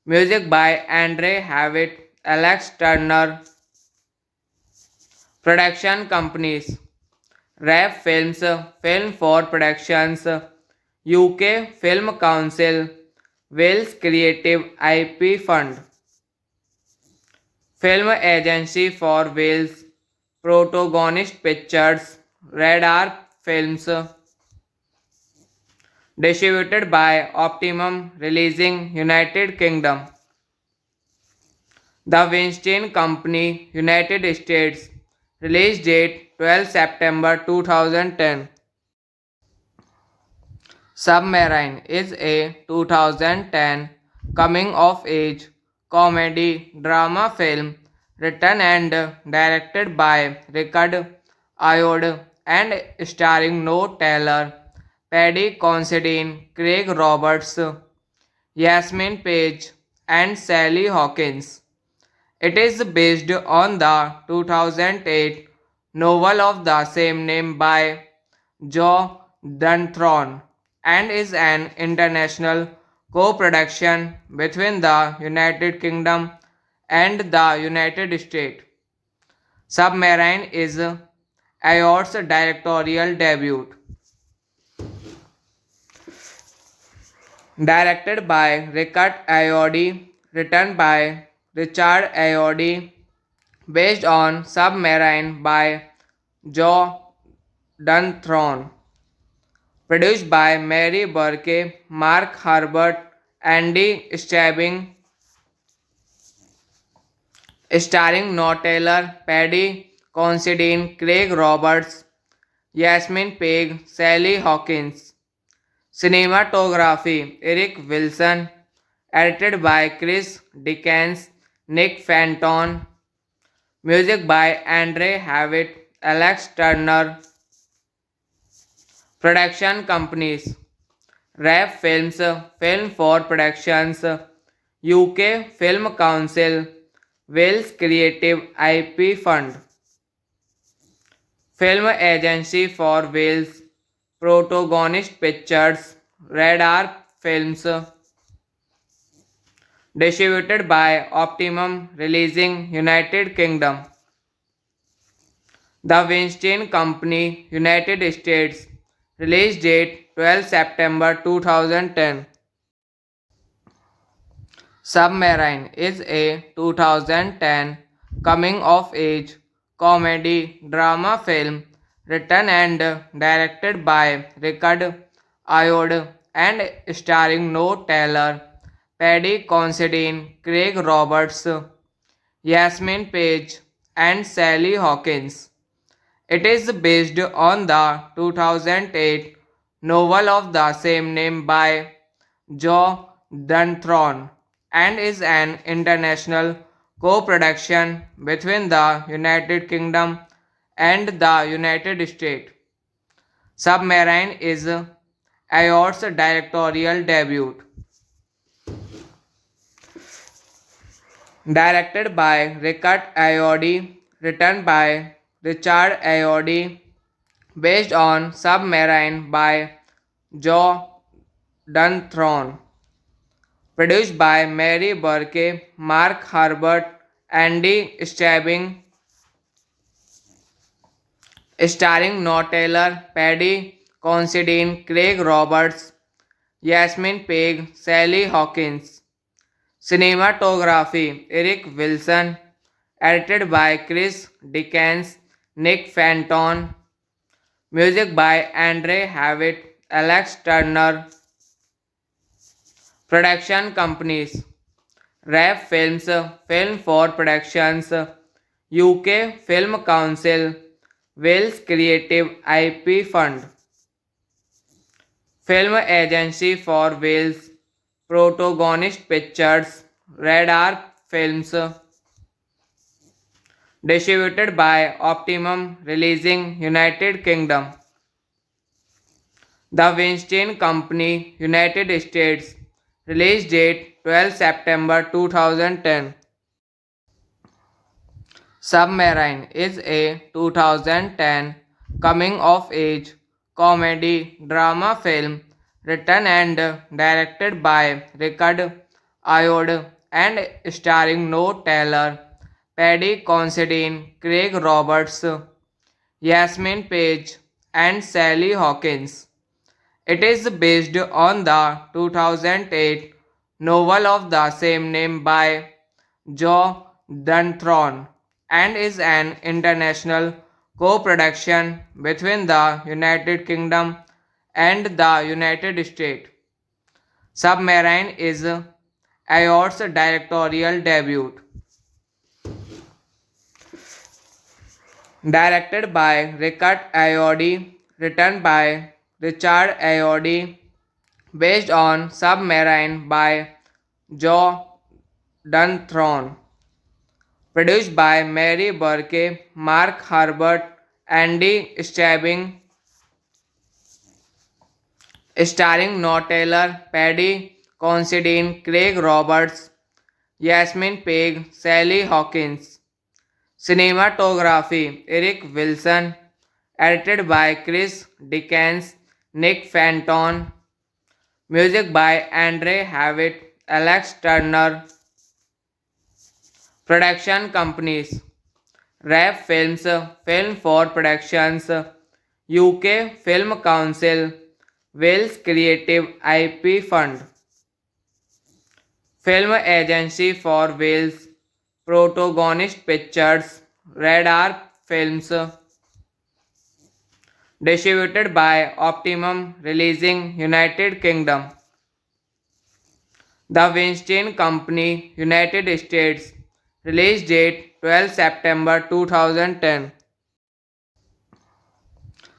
music by Andre Havitt, Alex Turner. Production companies RAF Films, Film for Productions, UK Film Council, Wales Creative IP Fund. Film Agency for Wales, Protagonist Pictures, Red Arc Films, distributed by Optimum, releasing United Kingdom. The Weinstein Company, United States, release date 12 September 2010. Submarine is a 2010 coming of age comedy drama film written and directed by Richard Ayoade and starring Noah Taylor, Paddy Considine, Craig Roberts, Yasmin Page, and Sally Hawkins. It is based on the 2008 novel of the same name by Joe Dunthorne and is an international co-production between the United Kingdom and the United States. Submarine is Ayor's directorial debut. Directed by Richard Ayoade, written by Richard Ayoade, based on Submarine by Joe Dunthorne, produced by Mary Burke, Mark Herbert, Andy Stabbing, starring Noah Taylor, Paddy Considine, Craig Roberts, Yasmin Peg, Sally Hawkins. Cinematography Eric Wilson, edited by Chris Dickens, Nick Fenton, music by Andre Havitt, Alex Turner, production companies RAF Films, Film for Productions, UK Film Council, Wales Creative IP Fund, Film Agency for Wales, Protagonist Pictures, Radar Films, distributed by Optimum Releasing United Kingdom. The Weinstein Company, United States. Release date 12 September 2010. Submarine is a 2010 coming of age comedy drama film written and directed by Richard Ayoade and starring Noah Taylor, Paddy Considine, Craig Roberts, Yasmin Page, and Sally Hawkins. It is based on the 2008 novel of the same name by Joe Dunthorne and is an international co-production between the United Kingdom and the United States. Submarine is Ayor's directorial debut. Directed by Richard Ayoade, written by Richard Ayoade, based on Submarine by Joe Dunthorne, produced by Mary Burke, Mark Herbert, Andy Stabbing, starring Noah Taylor, Paddy Considine, Craig Roberts, Yasmin Peg, Sally Hawkins. Cinematography Eric Wilson, edited by Chris Dickens, Nick Fenton, music by Andre Havitt, Alex Turner, production companies RAF Films, Film for Productions, UK Film Council, Wales Creative IP Fund, Film Agency for Wales, Protagonist Pictures, Radar Films, distributed by Optimum Releasing United Kingdom. The Weinstein Company, United States. Release date 12 September 2010. Submarine is a 2010 coming of age comedy drama film written and directed by Richard Ayoade and starring Noah Taylor, Paddy Considine, Craig Roberts, Yasmin Page, and Sally Hawkins. It is based on the 2008 novel of the same name by Joe Dunthorne and is an international co-production between the United Kingdom and the United States. Submarine is Ayor's directorial debut. Directed by Richard Ayoade, written by Richard Ayoade, based on Submarine by Joe Dunthorne, produced by Mary Burke, Mark Herbert, Andy Stabbing, starring Noah Taylor, Paddy Considine, Craig Roberts, Yasmin Peg, Sally Hawkins. Cinematography Eric Wilson, edited by Chris Dickens, Nick Fenton. Music by Andre Havitt, Alex Turner. Production companies: RAF Films, Film for Productions, UK Film Council, Wales Creative IP Fund. Film Agency for Wales, Protagonist Pictures, Radar Films. Distributed by Optimum Releasing, United Kingdom. The Weinstein Company, United States. Release date 12 September 2010.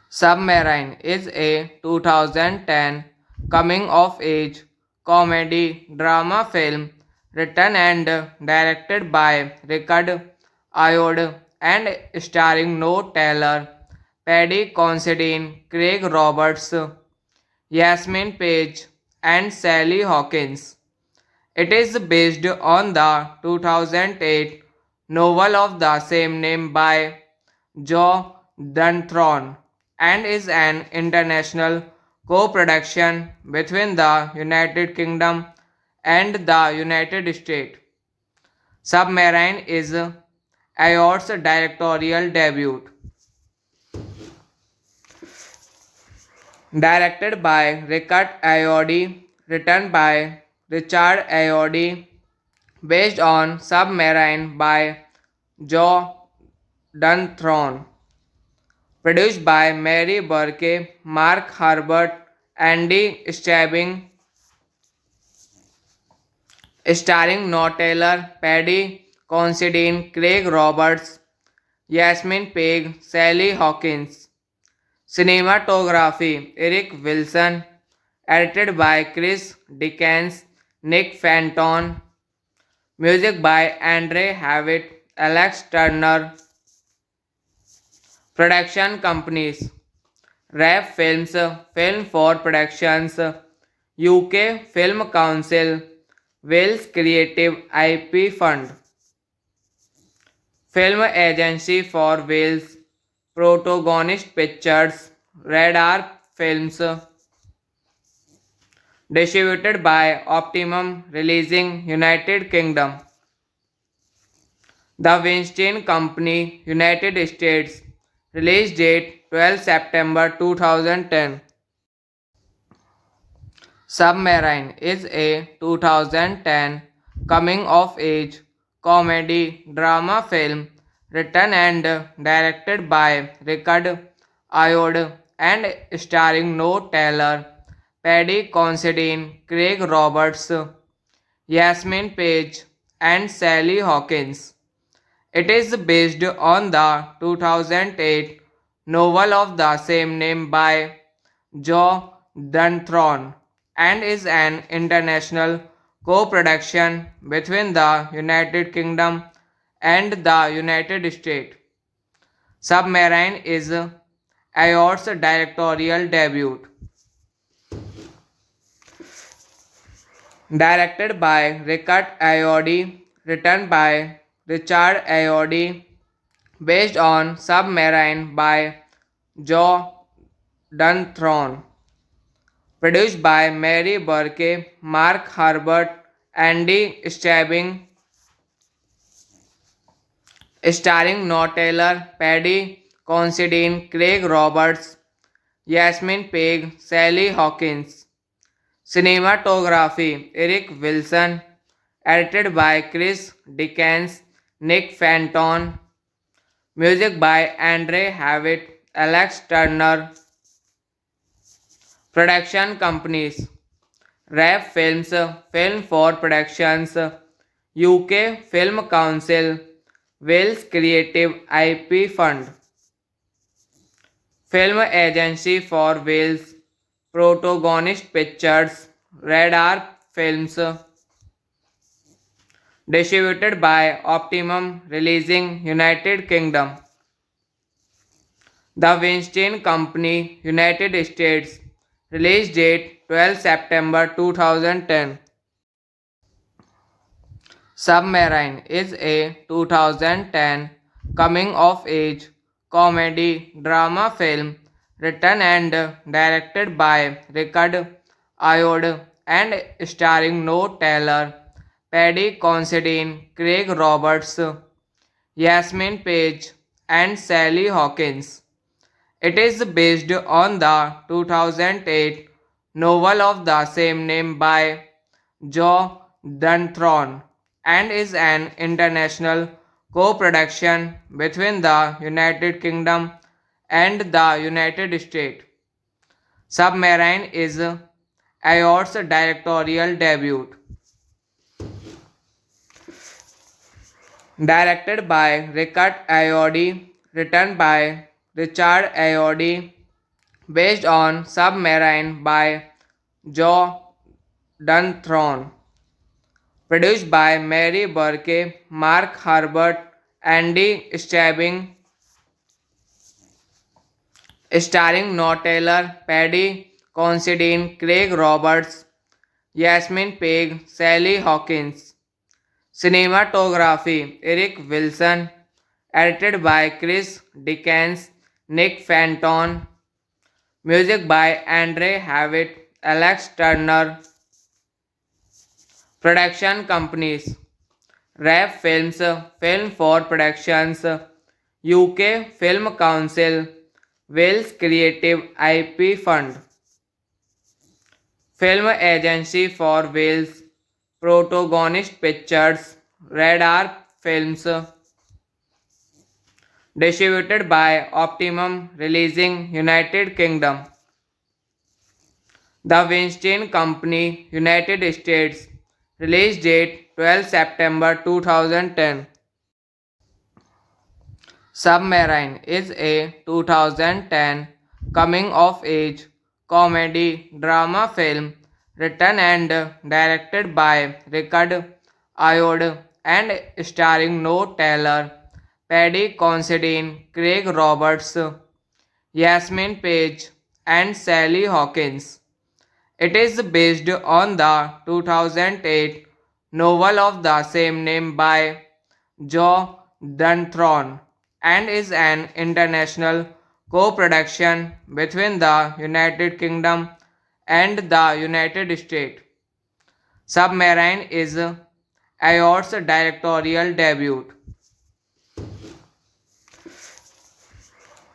Submarine is a 2010 coming of age comedy drama film written and directed by Richard Ayoade and starring Noah Taylor, Paddy Considine, Craig Roberts, Yasmin Page, and Sally Hawkins. It is based on the 2008 novel of the same name by Joe Dunthorne and is an international co-production between the United Kingdom and the United States. Submarine is Ayoade's directorial debut. Directed by Richard Ayoade, written by Richard Ayoade, based on Submarine by Joe Dunthorne. Produced by Mary Burke, Mark Herbert, Andy Stabbing, starring Noah Taylor, Paddy Considine, Craig Roberts, Yasmin Peg, Sally Hawkins. Cinematography: Eric Wilson. Edited by Chris Dickens, Nick Fenton. Music by Andre Havitt, Alex Turner. Production companies: RAF Films, Film for Productions, UK Film Council, Wales Creative IP Fund. Film Agency for Wales, Protagonist Pictures, Radar Films. Distributed by Optimum Releasing, United Kingdom. The Weinstein Company, United States. Release date 12 September 2010. Submarine is a 2010 coming of age comedy drama film written and directed by Richard Ayoade and starring Noah Taylor, Paddy Considine, Craig Roberts, Yasmin Page, and Sally Hawkins. It is based on the 2008 novel of the same name by Joe Dunthorne and is an international co-production between the United Kingdom and the United States. Submarine is Ayoade's directorial debut. Directed by Richard Ayoade, written by Richard Ayoade, based on Submarine by Joe Dunthorne. Produced by Mary Burke, Mark Herbert, Andy Stabbing, starring Noah Taylor, Paddy Considine, Craig Roberts, Yasmin Peg, Sally Hawkins. Cinematography: Eric Wilson. Edited by Chris Dickens, Nick Fenton. Music by Andre Havitt, Alex Turner. Production companies: RAF Films, Film for Productions, UK Film Council, Wales Creative IP Fund. Film Agency for Wales, Protagonist Pictures, Radar Films. Distributed by Optimum Releasing, United Kingdom. The Weinstein Company, United States. Release date 12 September 2010. Submarine is a 2010 coming of age comedy drama film written and directed by Richard Ayoade and starring Noah Taylor, Paddy Considine, Craig Roberts, Yasmin Page, and Sally Hawkins. It is based on the 2008 novel of the same name by Joe Dunthorne and is an international co-production between the United Kingdom and the United States. Submarine is Ayoade's directorial debut. Directed by Richard Ayoade, written by Richard Ayoade, based on Submarine by Joe Dunthorne, produced by Mary Burke, Mark Herbert, Andy Stabbing, starring Noah Taylor, Paddy Considine, Craig Roberts, Yasmin Peg, Sally Hawkins. Cinematography Eric Wilson, edited by Chris Dickens, Nick Fenton, music by Andre Havitt, Alex Turner, production companies RAP Films, Film for Productions, UK Film Council, Wales Creative IP Fund, Film Agency for Wales, Protagonist Pictures, Radar Films, distributed by Optimum Releasing United Kingdom, The Weinstein Company, United States, release date 12 September 2010. Submarine is a 2010 coming of age comedy drama film written and directed by Richard Ayoade and starring Noah Taylor, Paddy Considine, Craig Roberts, Yasmin Page, and Sally Hawkins. It is based on the 2008 novel of the same name by Joe Dunthorne and is an international co-production between the United Kingdom and the United States. Submarine is Ayoade's directorial debut.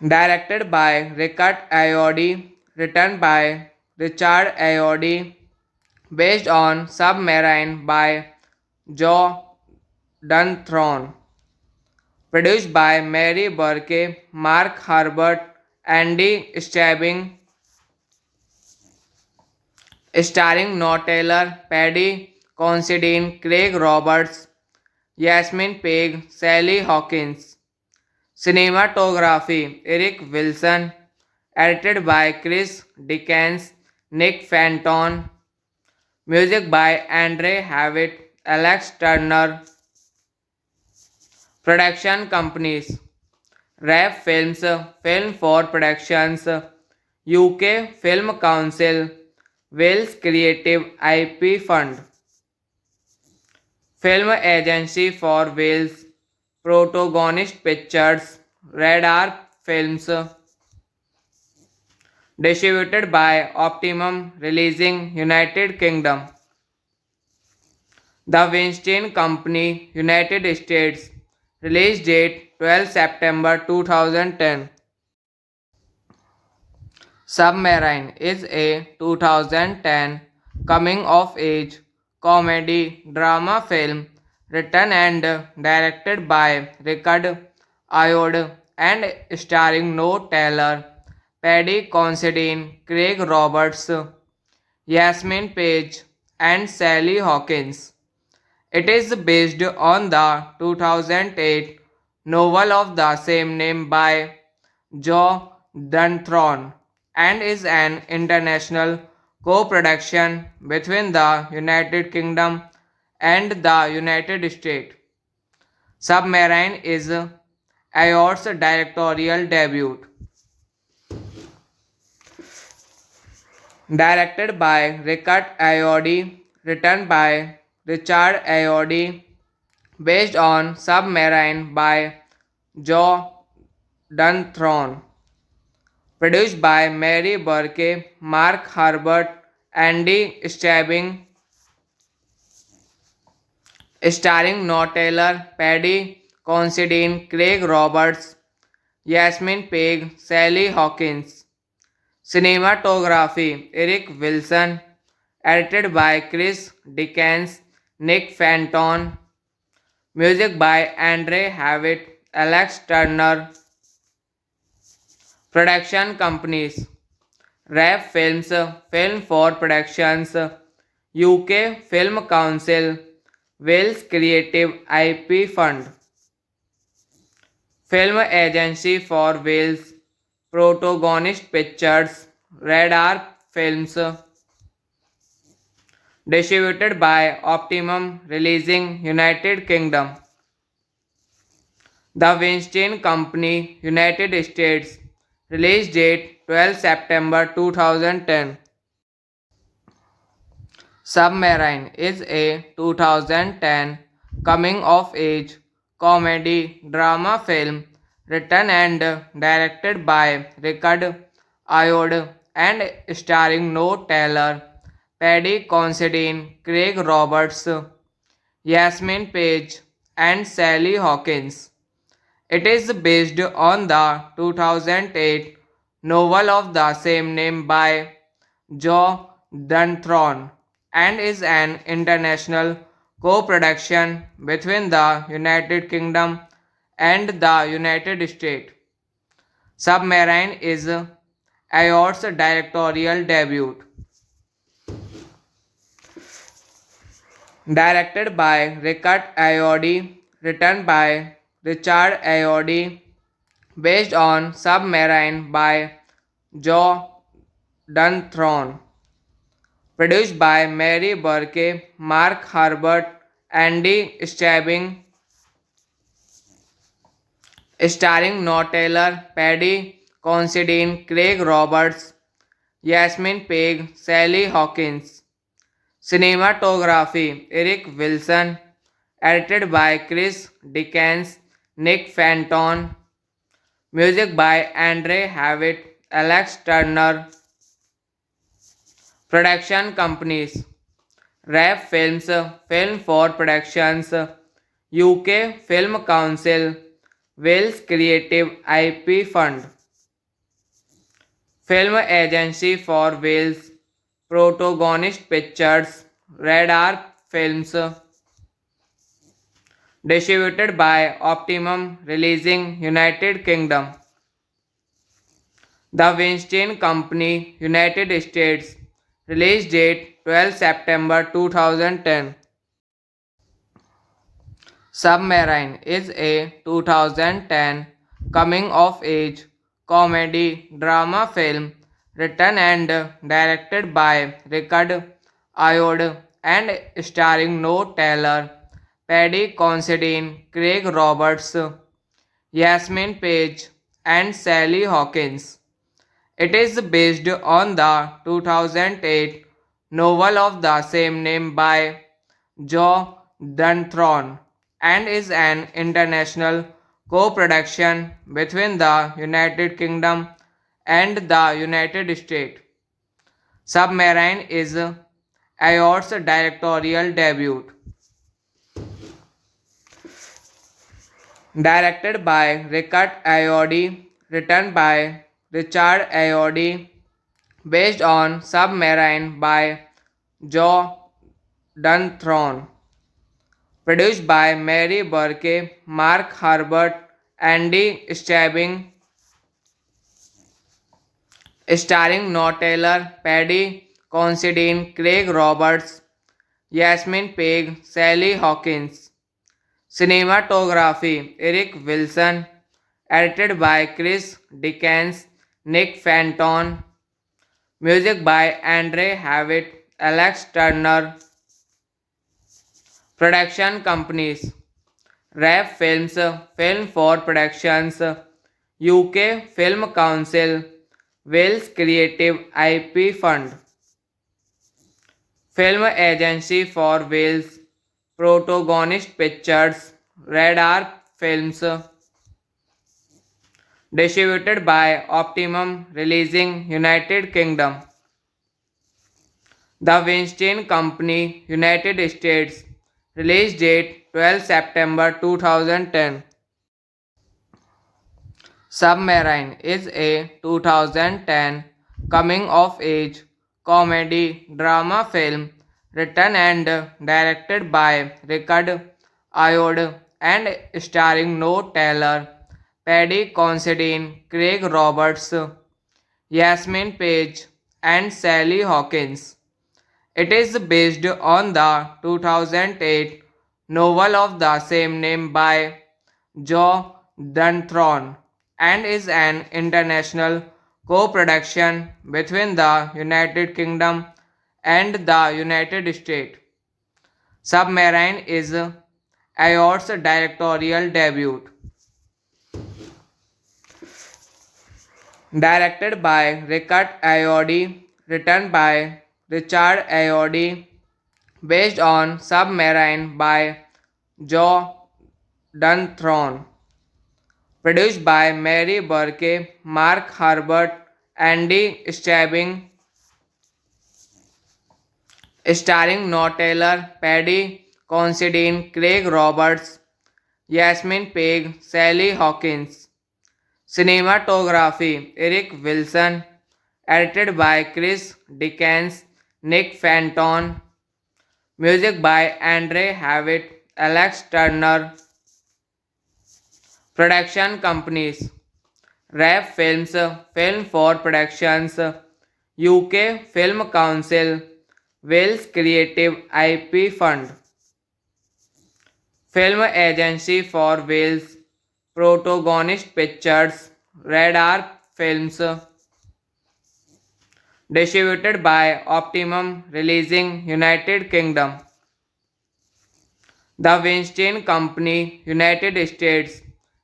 Directed by Richard Ayoade, written by Richard Ayoade, based on Submarine by Joe Dunthorne, produced by Mary Burke, Mark Herbert, Andy Stabbing, starring Noah Taylor, Paddy Considine, Craig Roberts, Yasmin Peg, Sally Hawkins. Cinematography Eric Wilson, edited by Chris Dickens, Nick Fenton, music by Andre Havitt, Alex Turner, production companies RAP Films, Film for Productions, UK Film Council, Wales Creative IP Fund, Film Agency for Wales, Protagonist Pictures, Radar Films, distributed by Optimum Releasing United Kingdom, The Weinstein Company, United States, release date 12 September 2010. Submarine is a 2010 coming of age comedy drama film written and directed by Richard Ayoade and starring Noah Taylor, Paddy Considine, Craig Roberts, Yasmin Page, and Sally Hawkins. It is based on the 2008 novel of the same name by Joe Dunthorne and is an international co-production between the United Kingdom and the United States. Submarine is Ayoade's directorial debut. Directed by Richard Ayoade, written by Richard Ayoade, based on Submarine by Joe Dunthorne, Produced by Mary Burke, Mark Herbert, Andy Stabbing, starring Noah Taylor, Paddy Considine, Craig Roberts, Yasmin Peg, Sally Hawkins. Cinematography Eric Wilson, edited by Chris Dickens, Nick Fenton, music by Andre Havitt, Alex Turner, production companies RAF Films, Film for Productions, UK Film Council, Wales Creative IP Fund, Film Agency for Wales, Protagonist Pictures, Radar Films, distributed by Optimum Releasing United Kingdom, The Weinstein Company, United States, release date 12 September 2010. Submarine is a 2010 coming of age comedy drama film written and directed by Richard Ayoade and starring Noah Taylor, Paddy Considine, Craig Roberts, Yasmin Page, and Sally Hawkins. It is based on the 2008 novel of the same name by Joe Dunthorne and is an international co-production between the United Kingdom and the United States. Submarine is Ayoade's directorial debut. Directed by Richard Ayoade, written by Richard Ayoade, based on Submarine by Joe Dunthorne. Produced by Mary Burke, Mark Herbert, Andy Stabbing, starring Noah Taylor, Paddy Considine, Craig Roberts, Yasmin Peg, Sally Hawkins. Cinematography Eric Wilson, edited by Chris Dickens, Nick Fenton, music by Andre Havitt, Alex Turner, production companies RAF Films, Film for Productions, UK Film Council, Wales Creative IP Fund, Film Agency for Wales, Protagonist Pictures, Radar Films, distributed by Optimum Releasing United Kingdom, The Weinstein Company, United States, release date 12 September 2010. Submarine is a 2010 coming of age comedy drama film written and directed by Richard Ayoade and starring Noah Taylor, Paddy Considine, Craig Roberts, Yasmin Page, and Sally Hawkins. It is based on the 2008 novel of the same name by Joe Dunthorne and is an international co-production between the United Kingdom and the United States. Submarine is Ayoade's directorial debut. Directed by Richard Ayoade, written by Richard Ayoade, based on Submarine by Joe Dunthorne. Produced by Mary Burke, Mark Herbert, Andy Stabbing, starring Noah Taylor, Paddy Considine, Craig Roberts, Yasmin Peg, Sally Hawkins. Cinematography Eric Wilson, edited by Chris Dickens, Nick Fenton, music by Andre Havitt, Alex Turner, production companies RAF Films, Film for Productions, UK Film Council, Wales Creative IP Fund, Film Agency for Wales, Protagonist Pictures, Radar Films, Distributed by Optimum Releasing United Kingdom. The Weinstein Company, United States. Release date 12 September 2010. Submarine is a 2010 coming of age comedy drama film written and directed by Richard Ayoade and starring Noah Taylor, Paddy Considine, Craig Roberts, Yasmin Page, and Sally Hawkins. It is based on the 2008 novel of the same name by Joe Dunthorne and is an international co-production between the United Kingdom and the United States. Submarine is Ayoade's directorial debut. Directed by Richard Ayoade, written by Richard Ayoade, based on Submarine by Joe Dunthorne. Produced by Mary Burke, Mark Herbert, Andy Stabbing, starring Noah Taylor, Paddy Considine, Craig Roberts, Yasmin Peg, Sally Hawkins. Cinematography Eric Wilson, edited by Chris Dickens, Nick Fenton. Music by Andre Havitt, Alex Turner. Production companies RAF Films, Film for Productions, UK Film Council, Wales Creative IP Fund, Film Agency for Wales, Protagonist Pictures, Radar Films, distributed by Optimum Releasing United Kingdom. The Weinstein Company, United States.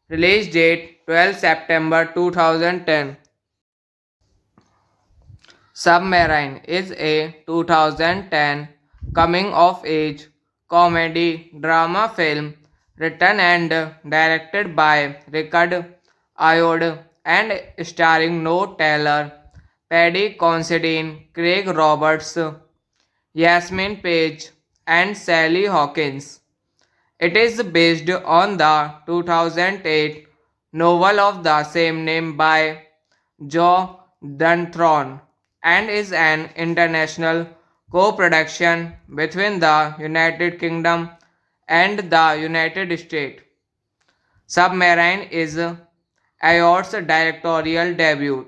Release date 12 September 2010. Submarine is a 2010 coming of age comedy drama film written and directed by Richard Ayoade and starring Noah Taylor, Paddy Considine, Craig Roberts, Yasmin Page, and Sally Hawkins. It is based on the 2008 novel of the same name by Joe Dunthorne and is an international co-production between the United Kingdom and the United States. Submarine is Ayoade's directorial debut.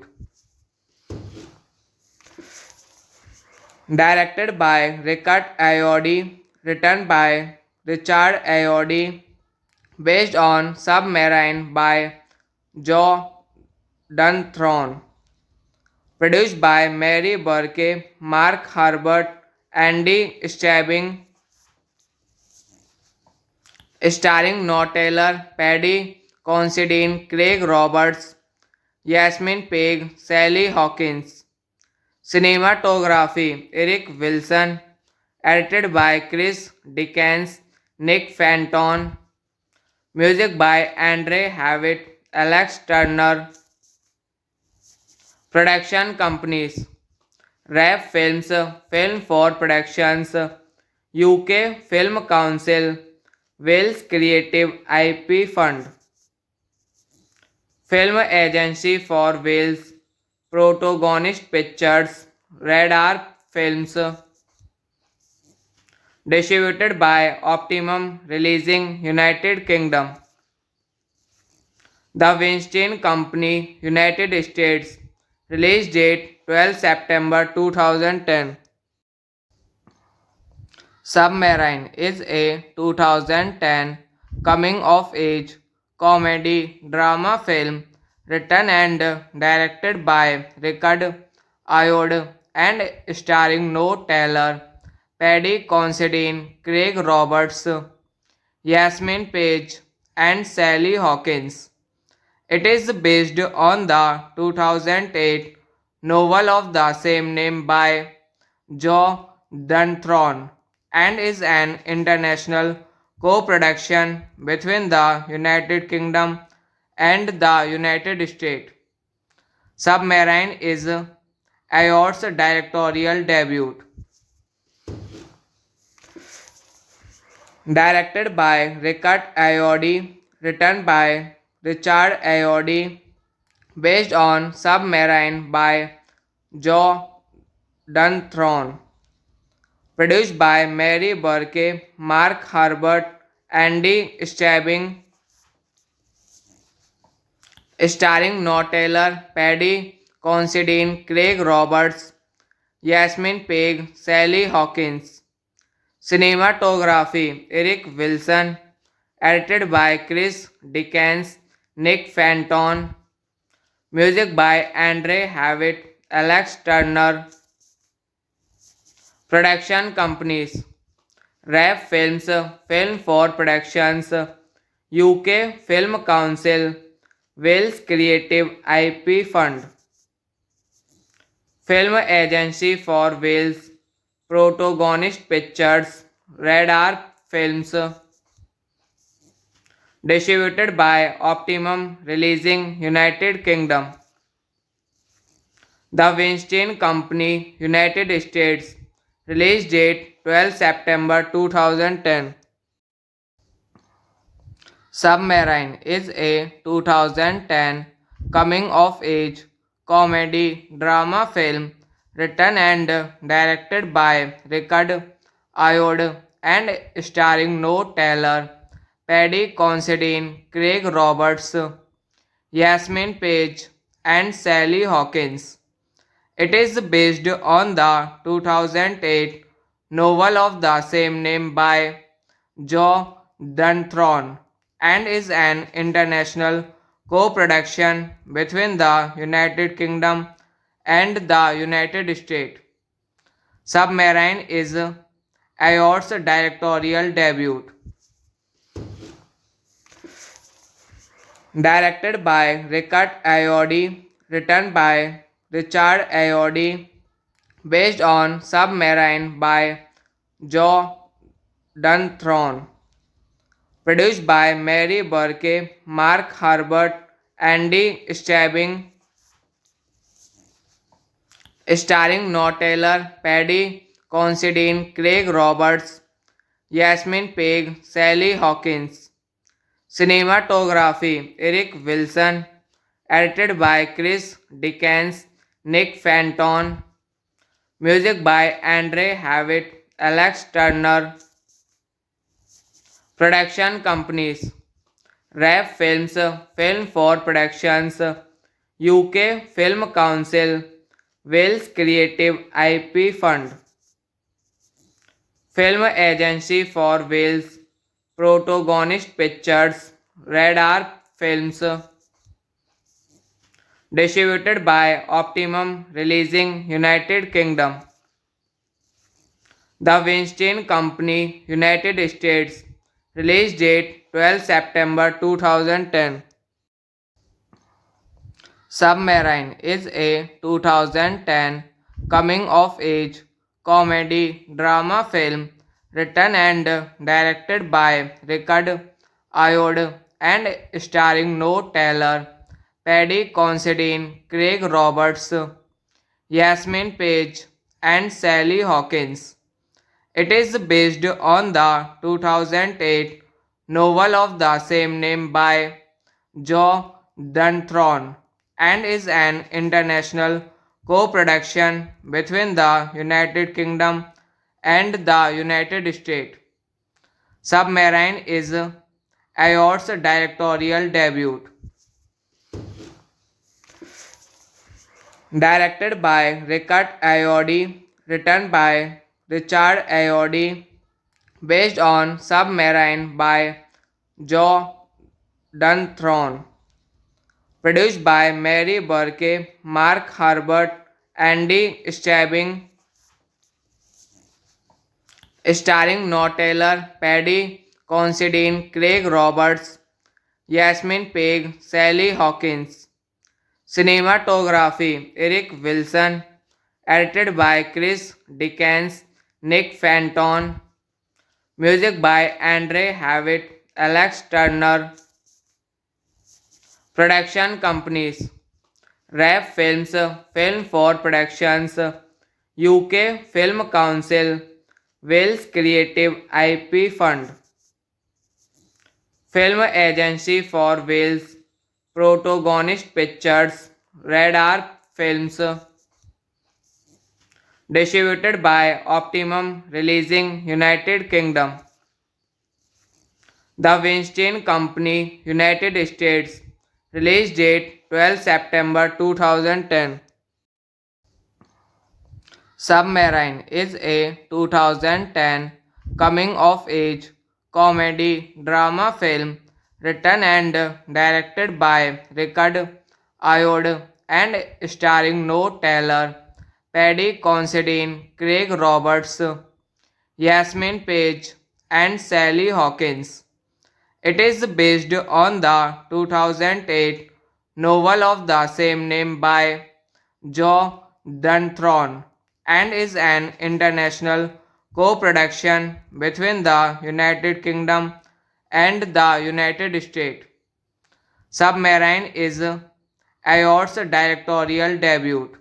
Directed by Richard Ayoade, written by Richard Ayoade, based on Submarine by Joe Dunthorne. Produced by Mary Burke, Mark Herbert, Andy Stabbing, starring Noah Taylor, Paddy Considine, Craig Roberts, Yasmin Peg, Sally Hawkins. Cinematography Eric Wilson, edited by Chris Dickens, Nick Fenton. Music by Andre Havitt, Alex Turner. Production companies RAF Films, Film for Productions, UK Film Council, Wales Creative IP Fund, Film Agency for Wales, Protagonist Pictures, Radar Films, distributed by Optimum Releasing United Kingdom. The Weinstein Company, United States. Release date 12 September 2010. Submarine is a 2010 coming of age comedy drama film written and directed by Richard Ayoade and starring Noah Taylor, Paddy Considine, Craig Roberts, Yasmin Page, and Sally Hawkins. It is based on the 2008 novel of the same name by Joe Dunthorne and is an international co-production between the United Kingdom and the United States. Submarine is Ayor's directorial debut. Directed by Richard Ayoade, written by Richard Ayoade, based on Submarine by Joe Dunthorne, produced by Mary Burke, Mark Herbert, Andy Stabbing, starring Noah Taylor, Paddy Considine, Craig Roberts, Yasmin Peg, Sally Hawkins. Cinematography Eric Wilson, edited by Chris Dickens, Nick Fenton, music by Andre Havitt, Alex Turner, production companies RAF Films, Film for Productions, UK Film Council, Wales Creative IP Fund, Film Agency for Wales, Protagonist Pictures, Red Arc Films, distributed by Optimum Releasing United Kingdom. The Weinstein Company, United States. Release date 12 September 2010. Submarine is a 2010 coming of age comedy drama film written and directed by Richard Ayoade and starring Noah Taylor, Paddy Considine, Craig Roberts, Yasmin Page, and Sally Hawkins. It is based on the 2008 novel of the same name by Joe Dunthorne and is an international co-production between the United Kingdom and the United States. Submarine is Ayor's directorial debut. Directed by Richard Ayoade, written by Richard Ayoade, based on Submarine by Joe Dunthorne, produced by Mary Burke, Mark Herbert, Andy Stabbing, starring Noah Taylor, Paddy Considine, Craig Roberts, Yasmin Peg, Sally Hawkins. Cinematography Eric Wilson, edited by Chris Dickens, Nick Fenton, music by Andre Havitt, Alex Turner, production companies RAF Films, Film for Productions, UK Film Council, Wales Creative IP Fund, Film Agency for Wales, Protagonist Pictures, Red Arc Films, distributed by Optimum Releasing United Kingdom. The Weinstein Company, United States. Release date 12 September 2010. Submarine is a 2010 coming of age comedy drama film written and directed by Richard Ayoade and starring Noah Taylor, Paddy Considine, Craig Roberts, Yasmin Page, and Sally Hawkins. It is based on the 2008 novel of the same name by Joe Dunthorne and is an international co-production between the United Kingdom and the United States. Submarine is Ayor's directorial debut. Directed by Richard Ayoade, written by Richard Ayoade, based on Submarine by Joe Dunthorne, produced by Mary Burke, Mark Herbert, Andy Stabbing, starring Noah Taylor, Paddy Considine, Craig Roberts, Yasmin Peg, Sally Hawkins. Cinematography Eric Wilson, edited by Chris Dickens, Nick Fenton, music by Andre Havitt, Alex Turner, Production companies: RAF Films, Film for Productions, UK Film Council, Wales Creative IP Fund, Film Agency for Wales, Protagonist Pictures, Radar Films, distributed by Optimum Releasing, United Kingdom. The Weinstein Company, United States. Release date 12 September 2010. Submarine is a 2010 coming of age comedy drama film written and directed by Richard Ayoade and starring Noah Taylor, Paddy Considine, Craig Roberts, Yasmin Page, and Sally Hawkins. It is based on the 2008 novel of the same name by Joe Dunthorne and is an international co-production between the United Kingdom and the United States. Submarine is Ayoade's directorial debut.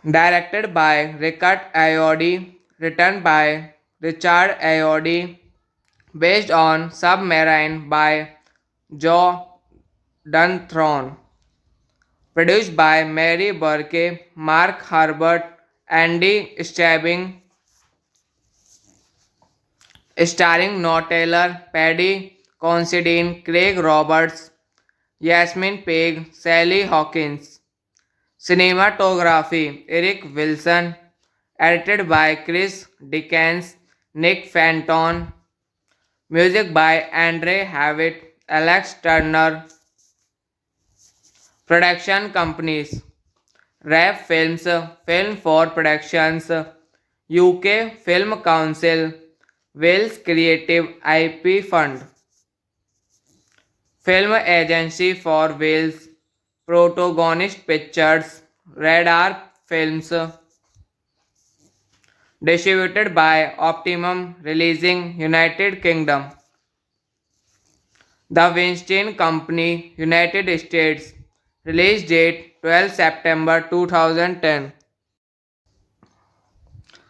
Directed by Richard Ayoade, written by Richard Ayoade, based on Submarine by Joe Dunthorne. Produced by Mary Burke, Mark Herbert, Andy Stabbing, starring Noah Taylor, Paddy Considine, Craig Roberts, Yasmin Peg, Sally Hawkins. Cinematography: Eric Wilson. Edited by Chris Dickens, Nick Fenton. Music by Andre Havitt, Alex Turner. Production companies: RAF Films, Film for Productions, UK Film Council, Wales Creative IP Fund, Film Agency for Wales, Protagonist Pictures, Radar Films, distributed by Optimum Releasing, United Kingdom. The Weinstein Company, United States. Release date 12 September 2010.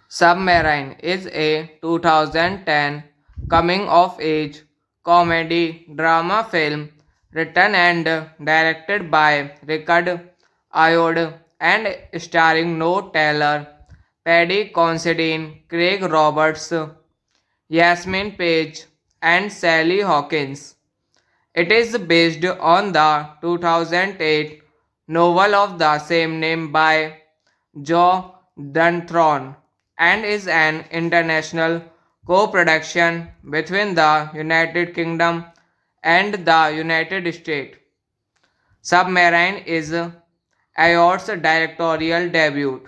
Submarine is a 2010 coming of age comedy drama film written and directed by Richard Ayoade and starring Noah Taylor, Paddy Considine, Craig Roberts, Yasmin Page, and Sally Hawkins. It is based on the 2008 novel of the same name by Joe Dunthorne and is an international co-production between the United Kingdom and the United States. Submarine is Ayoade's directorial debut.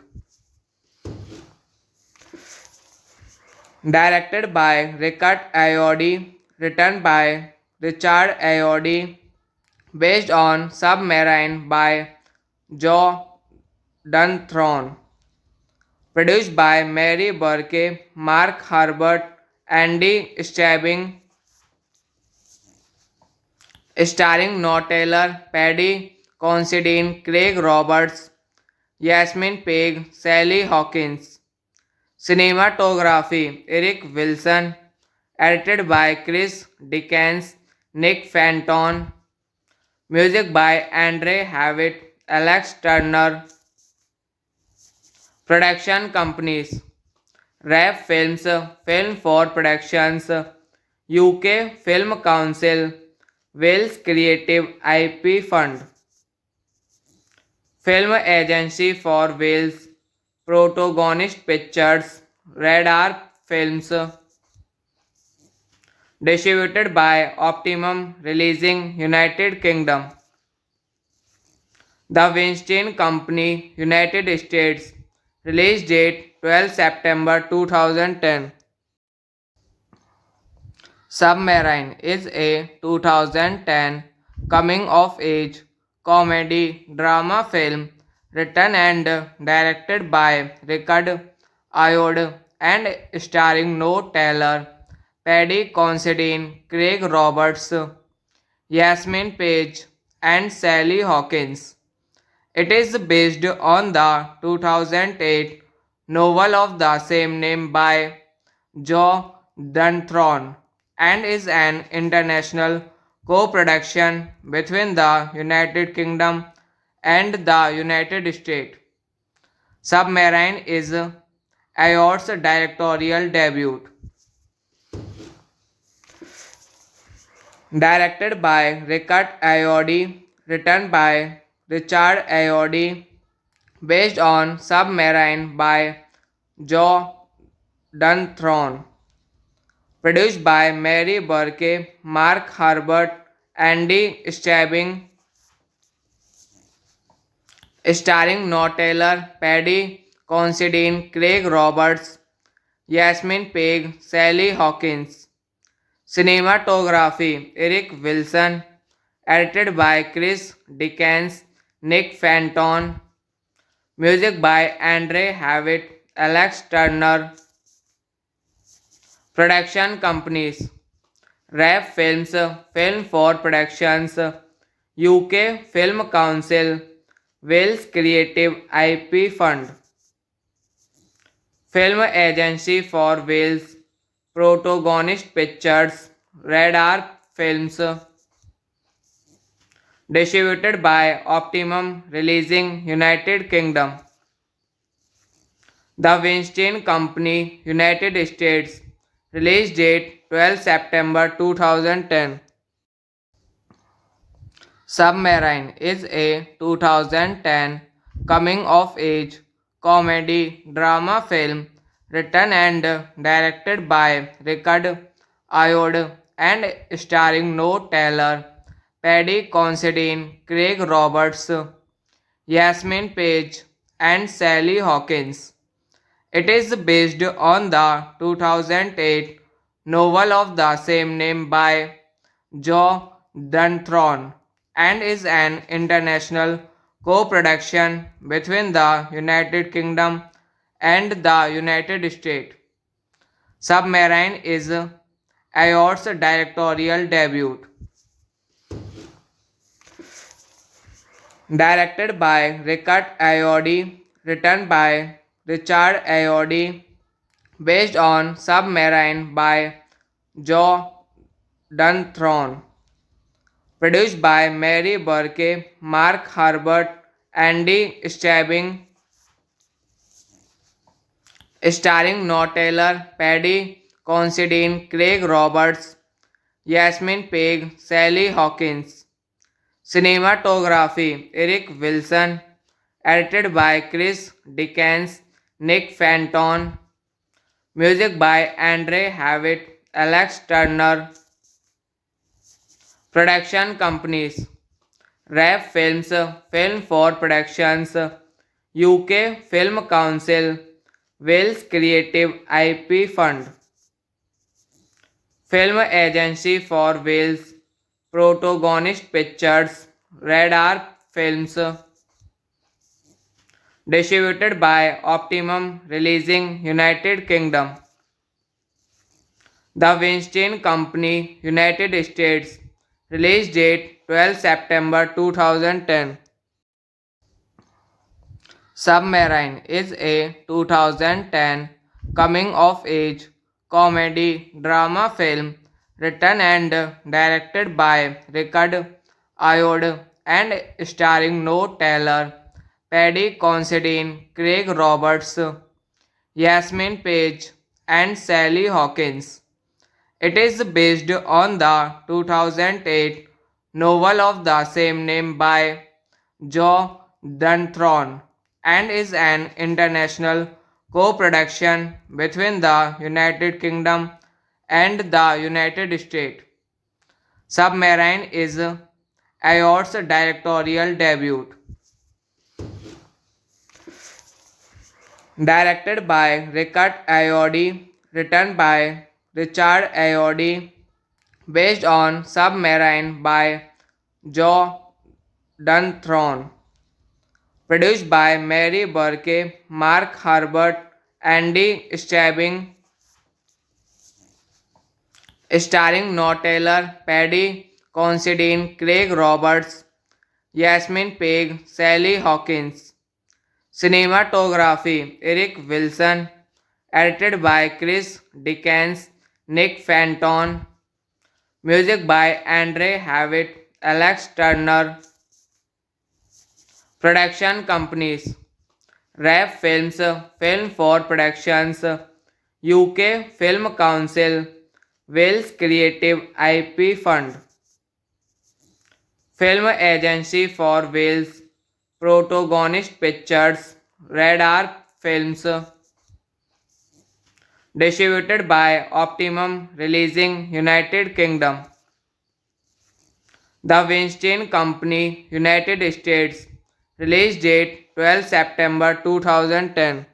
Directed by Richard Ayoade, written by Richard Ayoade, based on Submarine by Joe Dunthorne. Produced by Mary Burke, Mark Herbert, Andy Stabbing, starring Noah Taylor, Paddy Considine, Craig Roberts, Yasmin Peg, Sally Hawkins. Cinematography: Eric Wilson. Edited by Chris Dickens, Nick Fenton. Music by Andre Havitt, Alex Turner. Production companies: RAF Films, Film for Productions, UK Film Council, Wales Creative IP Fund, Film Agency for Wales, Protagonist Pictures, Radar Films, distributed by Optimum Releasing, United Kingdom. The Weinstein Company, United States. Release date 12 September 2010. Submarine is a 2010 coming of age comedy drama film written and directed by Richard Ayoade and starring Noah Taylor, Paddy Considine, Craig Roberts, Yasmin Page, and Sally Hawkins. It is based on the 2008 novel of the same name by Joe Dunthorne and is an international co-production between the United Kingdom and the United States. Submarine is Ayor's directorial debut. Directed by Richard Ayoade, written by Richard Ayoade, based on Submarine by Joe Dunthorne, produced by Mary Burke, Mark Herbert, Andy Stabbing, starring Noah Taylor, Paddy Considine, Craig Roberts, Yasmin Peg, Sally Hawkins. Cinematography Eric Wilson, edited by Chris Dickens, Nick Fenton, music by Andre Havitt, Alex Turner, production companies RAF Films, Film for Productions, UK Film Council, Wales Creative IP Fund, Film Agency for Wales, Protagonist Pictures, Radar Films, distributed by Optimum Releasing United Kingdom, The Weinstein Company, United States, release date 12 September 2010. Submarine is a 2010 coming of age comedy drama film written and directed by Richard Ayoade and starring Noah Taylor, Paddy Considine, Craig Roberts, Yasmin Page, and Sally Hawkins. It is based on the 2008 novel of the same name by Joe Dunthorne and is an international co-production between the United Kingdom and the United States. Submarine is Ayor's directorial debut. Directed by Richard Ayoade, written by Richard Ayoade, based on Submarine by Joe Dunthorne, produced by Mary Burke, Mark Herbert, Andy Stabbing, starring Noah Taylor, Paddy Considine, Craig Roberts, Yasmin Peg, Sally Hawkins. Cinematography Eric Wilson, edited by Chris Dickens, Nick Fenton, music by Andre Havitt, Alex Turner, production companies RAF Films, Film for Productions, UK Film Council, Wales Creative IP Fund, Film Agency for Wales, Protagonist Pictures, Radar Films, distributed by Optimum Releasing United Kingdom, The Weinstein Company, United States, release date 12 September 2010. Submarine is a 2010 coming of age comedy drama film written and directed by Richard Ayoade and starring Noah Taylor, Paddy Considine, Craig Roberts, Yasmin Page, and Sally Hawkins. It is based on the 2008 novel of the same name by Joe Dunthorne and is an international co-production between the United Kingdom and the United States. Submarine is Ayor's directorial debut. Directed by Richard Ayoade, written by Richard Ayoade, based on Submarine by Joe Dunthorne, produced by Mary Burke, Mark Herbert, Andy Stabbing, starring Noah Taylor, Paddy Considine, Craig Roberts, Yasmin Peg, Sally Hawkins. Cinematography Eric Wilson, edited by Chris Dickens, Nick Fenton, music by Andre Havitt, Alex Turner, production companies RAP Films, Film for Productions, UK Film Council, Wales Creative IP Fund, Film Agency for Wales, Protagonist Pictures, Radar Films, distributed by Optimum Releasing United Kingdom, The Weinstein Company, United States, release date 12 September 2010.